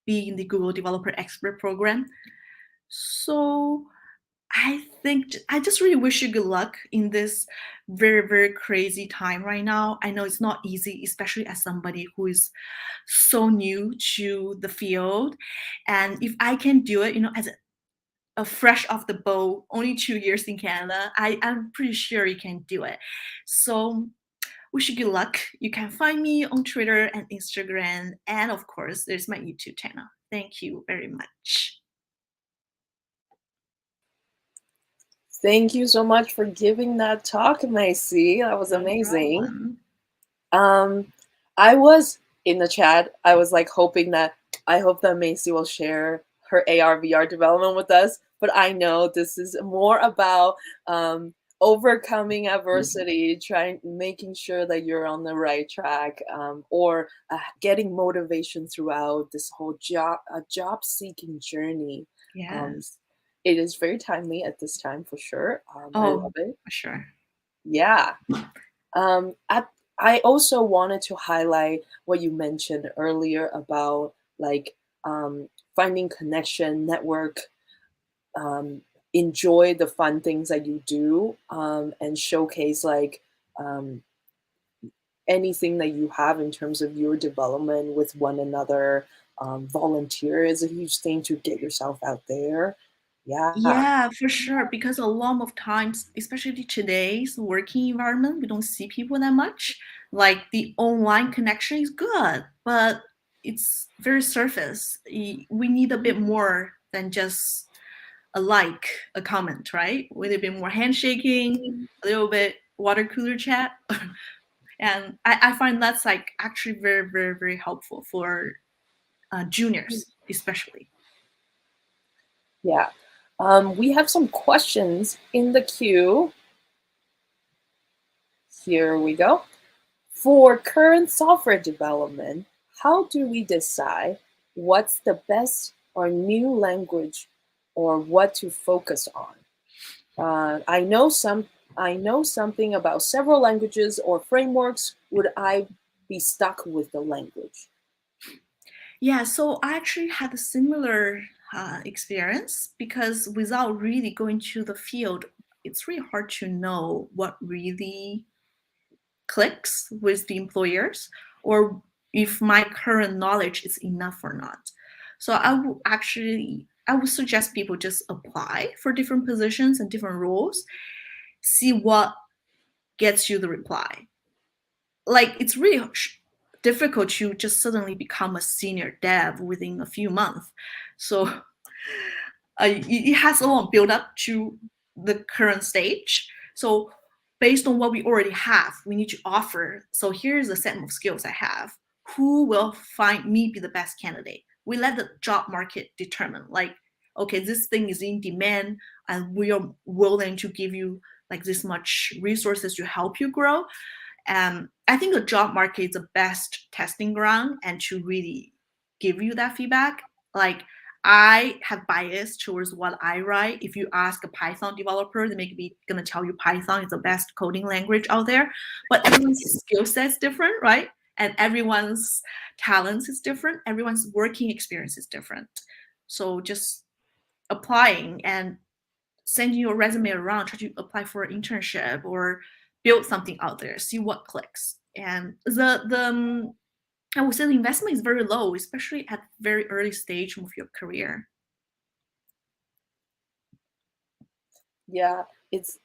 Speaker 4: being the Google Developer Expert program. So I think I just really wish you good luck in this very, very crazy time right now. I know it's not easy, especially as somebody who is so new to the field. And if I can do it, as a fresh off the boat, only 2 years in Canada, I'm pretty sure you can do it. So wish you good luck. You can find me on Twitter and Instagram. And of course, there's my YouTube channel. Thank you very much.
Speaker 1: Thank you so much for giving that talk, Macy. That was amazing. I was in the chat. I was like hoping that I hope that Macy will share her AR VR development with us. But I know this is more about overcoming adversity, making sure that you're on the right track, or getting motivation throughout this whole job seeking journey.
Speaker 4: Yes.
Speaker 1: It is very timely at this time for sure. I love it.
Speaker 4: For sure.
Speaker 1: Yeah. I also wanted to highlight what you mentioned earlier about like finding connection, network, enjoy the fun things that you do, and showcase like anything that you have in terms of your development with one another. Volunteer is a huge thing to get yourself out there.
Speaker 4: Yeah, for sure. Because a lot of times, especially today's working environment, we don't see people that much. Like the online connection is good, but it's very surface. We need a bit more than just a comment, right? With a bit more handshaking, a little bit water cooler chat. And I find that's like actually very, very, very helpful for juniors, especially.
Speaker 1: Yeah. We have some questions in the queue. Here we go. For current software development, how do we decide what's the best or new language or what to focus on? I know something about several languages or frameworks. Would I be stuck with the language?
Speaker 4: Yeah, so I actually had a similar experience because without really going to the field, it's really hard to know what really clicks with the employers or if my current knowledge is enough or not. So I would suggest people just apply for different positions and different roles, see what gets you the reply. Like it's really difficult to just suddenly become a senior dev within a few months. So it has a long build up to the current stage. So based on what we already have, we need to offer. So here's a set of skills I have. Who will find me be the best candidate? We let the job market determine, like, okay, this thing is in demand and we are willing to give you like this much resources to help you grow. I think the job market is the best testing ground and to really give you that feedback. Like I have bias towards what I write. If you ask a Python developer, they may be gonna tell you Python is the best coding language out there, but everyone's skill set is different, right? And everyone's talents is different. Everyone's working experience is different. So just applying and sending your resume around, try to apply for an internship or build something out there, see what clicks. And I would say the investment is very low, especially at very early stage of your career.
Speaker 1: Yeah, it's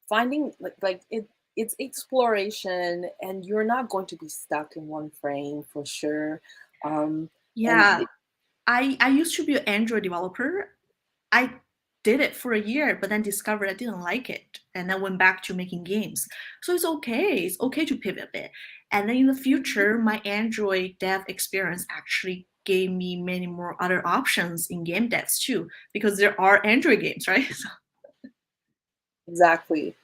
Speaker 1: finding it's exploration, and you're not going to be stuck in one frame for sure. And
Speaker 4: Yeah, I used to be an Android developer. I did it for a year, but then discovered I didn't like it, and then went back to making games. So it's okay. It's okay to pivot a bit. And then in the future, my Android dev experience actually gave me many more other options in game devs too, because there are Android games, right? So,
Speaker 1: exactly.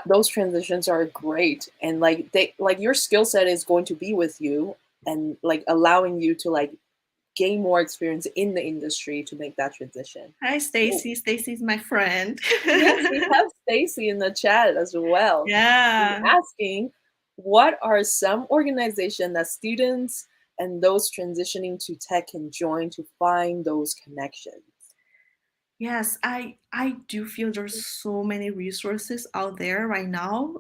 Speaker 1: Those transitions are great, and like your skill set is going to be with you, and like allowing you to like gain more experience in the industry to make that transition.
Speaker 4: hi,
Speaker 1: So,
Speaker 4: Stacy. Stacy's my friend.
Speaker 1: yes, we have Stacy in the chat as well. She's
Speaker 4: Yeah.
Speaker 1: asking, what are some organizations that students and those transitioning to tech can join to find those connections?
Speaker 4: Yes, I do feel there's so many resources out there right now,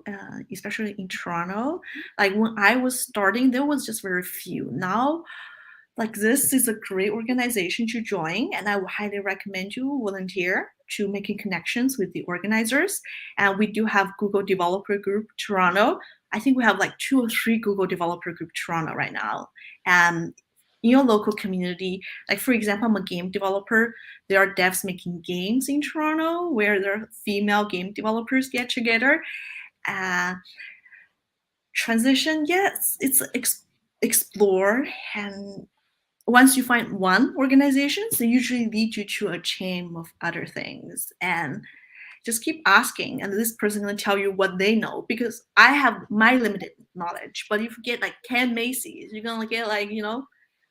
Speaker 4: especially in Toronto. Like when I was starting, there was just very few. Now, like this is a great organization to join, and I would highly recommend you volunteer to making connections with the organizers. And we do have Google Developer Group Toronto. I think we have like 2 or 3 Google Developer Group Toronto right now. And in your local community, like for example, I'm a game developer. There are devs making games in Toronto where their female game developers get together. Uh, Transition, yes, it's explore, and once you find one organization, they usually lead you to a chain of other things. And just keep asking, and this person gonna tell you what they know, because I have my limited knowledge. But if you get like 10 Macy's, you're gonna get like,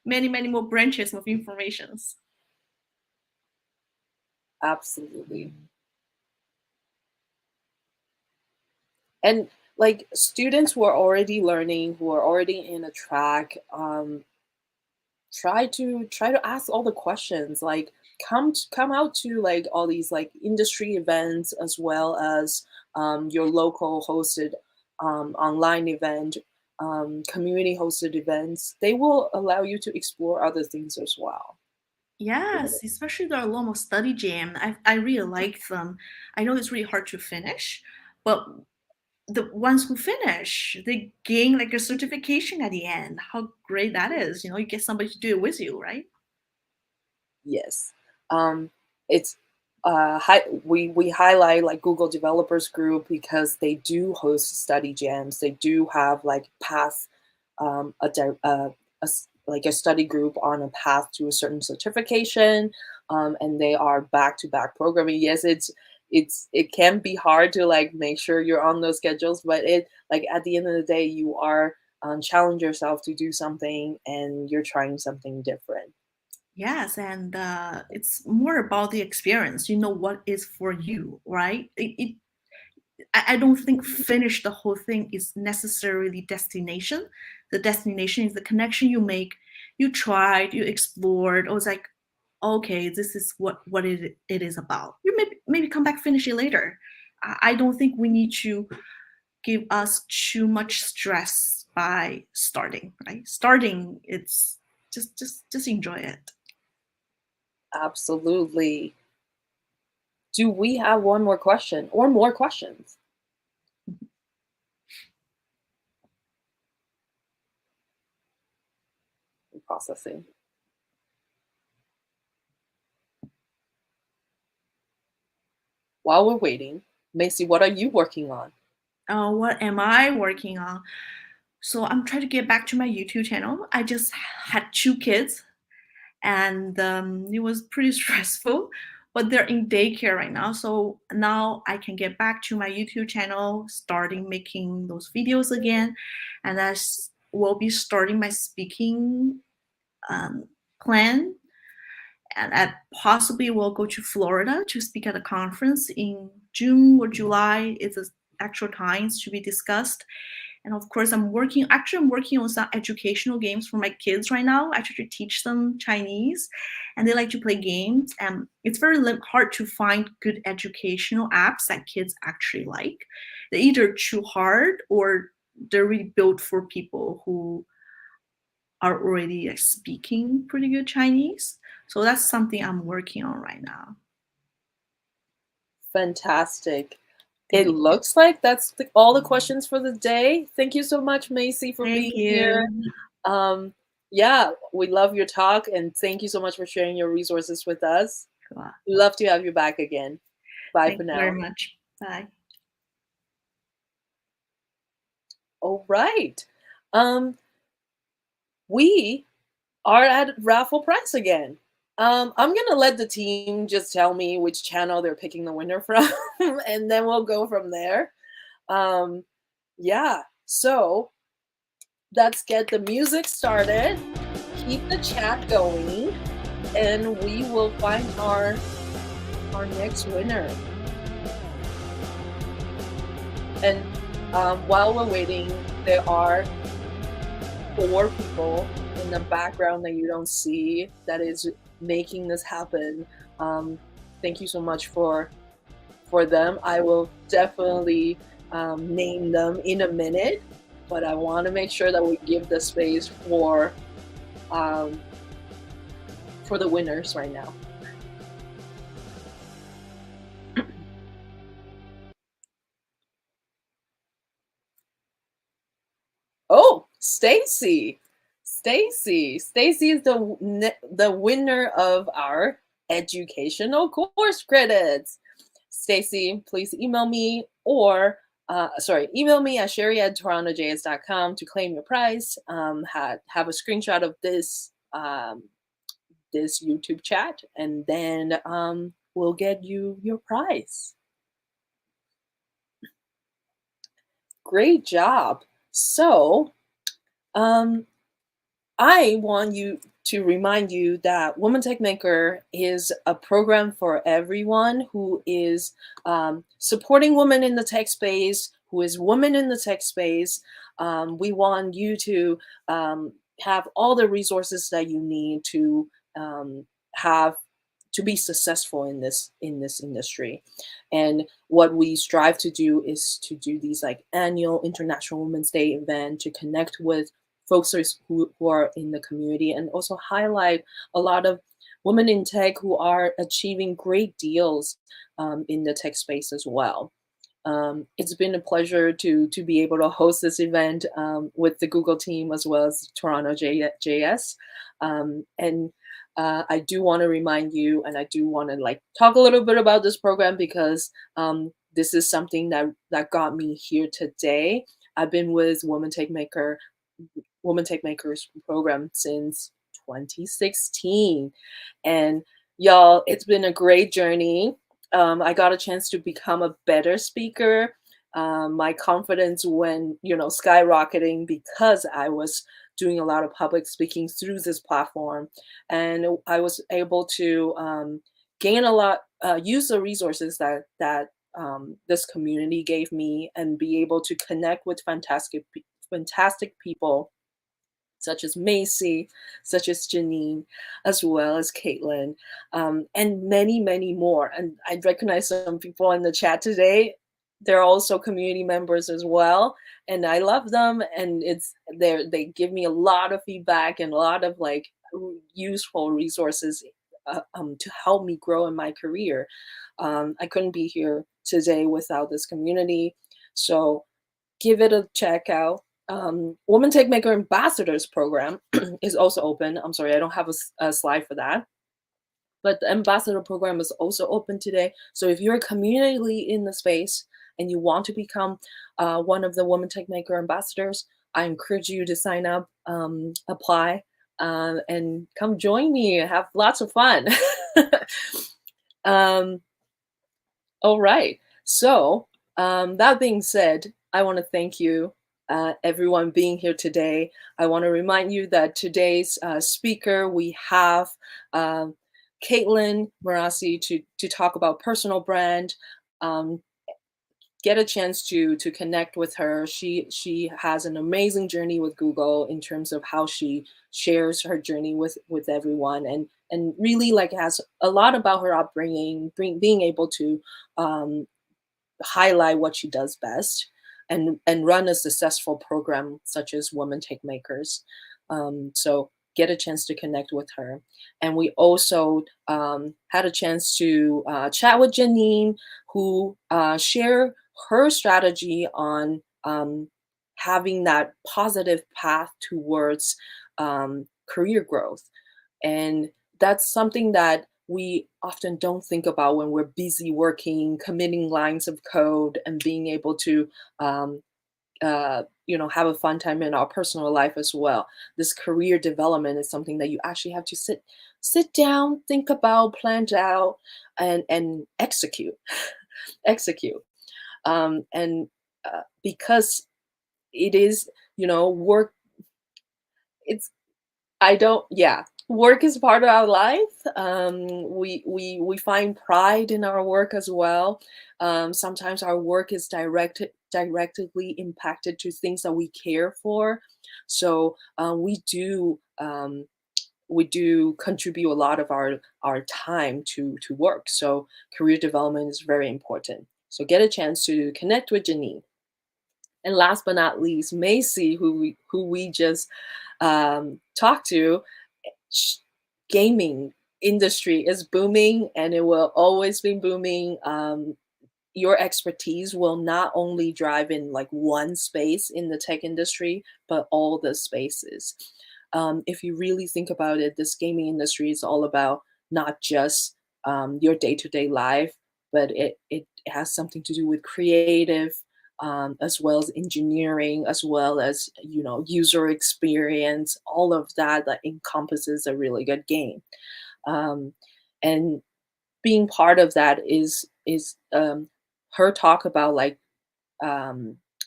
Speaker 4: many, many more branches of informations.
Speaker 1: Absolutely. And like students who are already learning, who are already in a track, try to ask all the questions. Like come out to like all these like industry events, as well as your local hosted online event, community hosted events. They will allow you to explore other things as well.
Speaker 4: Yes, especially the Aloma Study Jam. I really like them. I know it's really hard to finish, but the ones who finish, they gain like a certification at the end. How great that is. You get somebody to do it with you, right?
Speaker 1: Yes. It's we highlight like Google Developers Group because they do host study jams. They do have like path like a study group on a path to a certain certification, and they are back to back programming. Yes, it can be hard to like make sure you're on those schedules, but it like at the end of the day, you are challenge yourself to do something, and you're trying something different.
Speaker 4: Yes, and it's more about the experience. You know what is for you, right? I don't think finish the whole thing is necessarily destination. The destination is the connection you make. You tried, you explored. I was like, okay, this is what it is about. You maybe come back, finish it later. I don't think we need to give us too much stress by starting. Right, starting, it's just enjoy it.
Speaker 1: Absolutely. Do we have one more question or more questions? Processing. While we're waiting, Macy, what are you working on?
Speaker 4: What am I working on? So I'm trying to get back to my YouTube channel. I just had 2 kids, and it was pretty stressful. But they're in daycare right now, so now I can get back to my YouTube channel, starting making those videos again, and I will be starting my speaking plan, and I possibly will go to Florida to speak at a conference in June or July. It's the actual times to be discussed. And of course, I'm working on some educational games for my kids right now. I try to teach them Chinese, and they like to play games. And it's very hard to find good educational apps that kids actually like. They're either too hard or they're really built for people who are already like, speaking pretty good Chinese. So that's something I'm working on right now.
Speaker 1: Fantastic.
Speaker 4: Thank
Speaker 1: It
Speaker 4: you.
Speaker 1: looks like that's all the questions for the day. Thank you so much, Macy, for
Speaker 4: Thank
Speaker 1: being here.
Speaker 4: you.
Speaker 1: Yeah, we love your talk, and thank you so much for sharing your resources with us.
Speaker 4: Cool.
Speaker 1: We'd love to have you back again. Bye
Speaker 4: Thank
Speaker 1: for
Speaker 4: you
Speaker 1: now.
Speaker 4: very much. Bye.
Speaker 1: All right. We are at raffle price again. I'm gonna let the team just tell me which channel they're picking the winner from, and then we'll go from there. Yeah, so let's get the music started, keep the chat going, and we will find our next winner. And while we're waiting, there are 4 people in the background that you don't see that is making this happen. Thank you so much for them. I will definitely name them in a minute, but I want to make sure that we give the space for the winners right now. Oh, Stacy. Stacy is the winner of our educational course credits. Stacy, please email me email me at sherry@TorontoJS.com to claim your prize. Have a screenshot of this this YouTube chat, and then we'll get you your prize. Great job. So, I want to remind you that Woman Techmaker is a program for everyone who is supporting women in the tech space, who is women in the tech space. We want you to have all the resources that you need to have to be successful in this industry. And what we strive to do is to do these like annual International Women's Day event to connect with folks who are in the community, and also highlight a lot of women in tech who are achieving great deals in the tech space as well. It's been a pleasure to be able to host this event with the Google team as well as TorontoJS. And I do want to remind you, and I do want to like talk a little bit about this program because this is something that got me here today. I've been with Woman Techmakers program since 2016, and y'all, it's been a great journey. I got a chance to become a better speaker. My confidence went, skyrocketing because I was doing a lot of public speaking through this platform, and I was able to gain a lot, use the resources that this community gave me, and be able to connect with fantastic people such as Macy, such as Janine, as well as Caitlin, and many, many more. And I recognize some people in the chat today. They're also community members as well, and I love them. And they give me a lot of feedback and a lot of like useful resources to help me grow in my career. I couldn't be here today without this community, so give it a check out. Woman Techmaker Ambassadors program is also open. I'm sorry, I don't have a slide for that. But the ambassador program is also open today. So if you're a community lead in the space and you want to become one of the Woman Techmaker ambassadors, I encourage you to sign up, apply, and come join me. Have lots of fun. All right. So that being said, I want to thank you, everyone being here today. I want to remind you that today's speaker, we have Caitlin Marassi to talk about personal brand. Get a chance to connect with her. She has an amazing journey with Google in terms of how she shares her journey with everyone, and really like has a lot about her upbringing, being able to highlight what she does best, and run a successful program such as Women Techmakers. So get a chance to connect with her. And we also had a chance to chat with Janine, who shared her strategy on having that positive path towards career growth. And that's something that we often don't think about when we're busy working, committing lines of code, and being able to have a fun time in our personal life as well. This career development is something that you actually have to sit down, think about, plan out, and execute. Execute. And because it is, work. It's I don't. Yeah, work is part of our life. We find pride in our work as well. Sometimes our work is directly impacted to things that we care for. So we do contribute a lot of our time to work. So career development is very important. So get a chance to connect with Janine. And last but not least, Macy, who we just talked to. Gaming industry is booming, and it will always be booming. Your expertise will not only drive in like one space in the tech industry, but all the spaces. If you really think about it, this gaming industry is all about not just your day-to-day life, but it has something to do with creative, as well as engineering, as well as user experience. All of that encompasses a really good game. And being part of that is her talk about like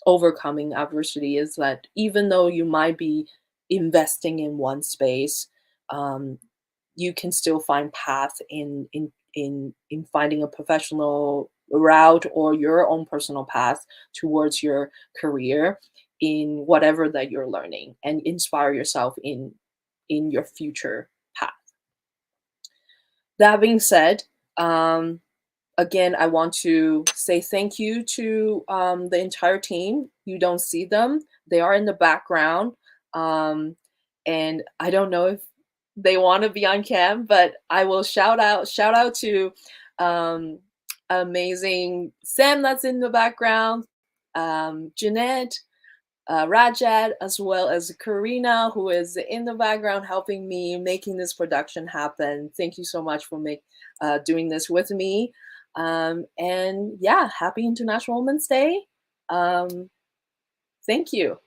Speaker 1: overcoming adversity is that even though you might be investing in one space, um, you can still find path in finding a professional route or your own personal path towards your career in whatever that you're learning, and inspire yourself in your future path. That being said, again, I want to say thank you to the entire team. You don't see them; they are in the background, and I don't know if they want to be on cam, but I will shout out to um, amazing Sam that's in the background, Jeanette, Rajat, as well as Karina, who is in the background helping me making this production happen. Thank you so much for doing this with me. And yeah, happy International Women's Day. Thank you.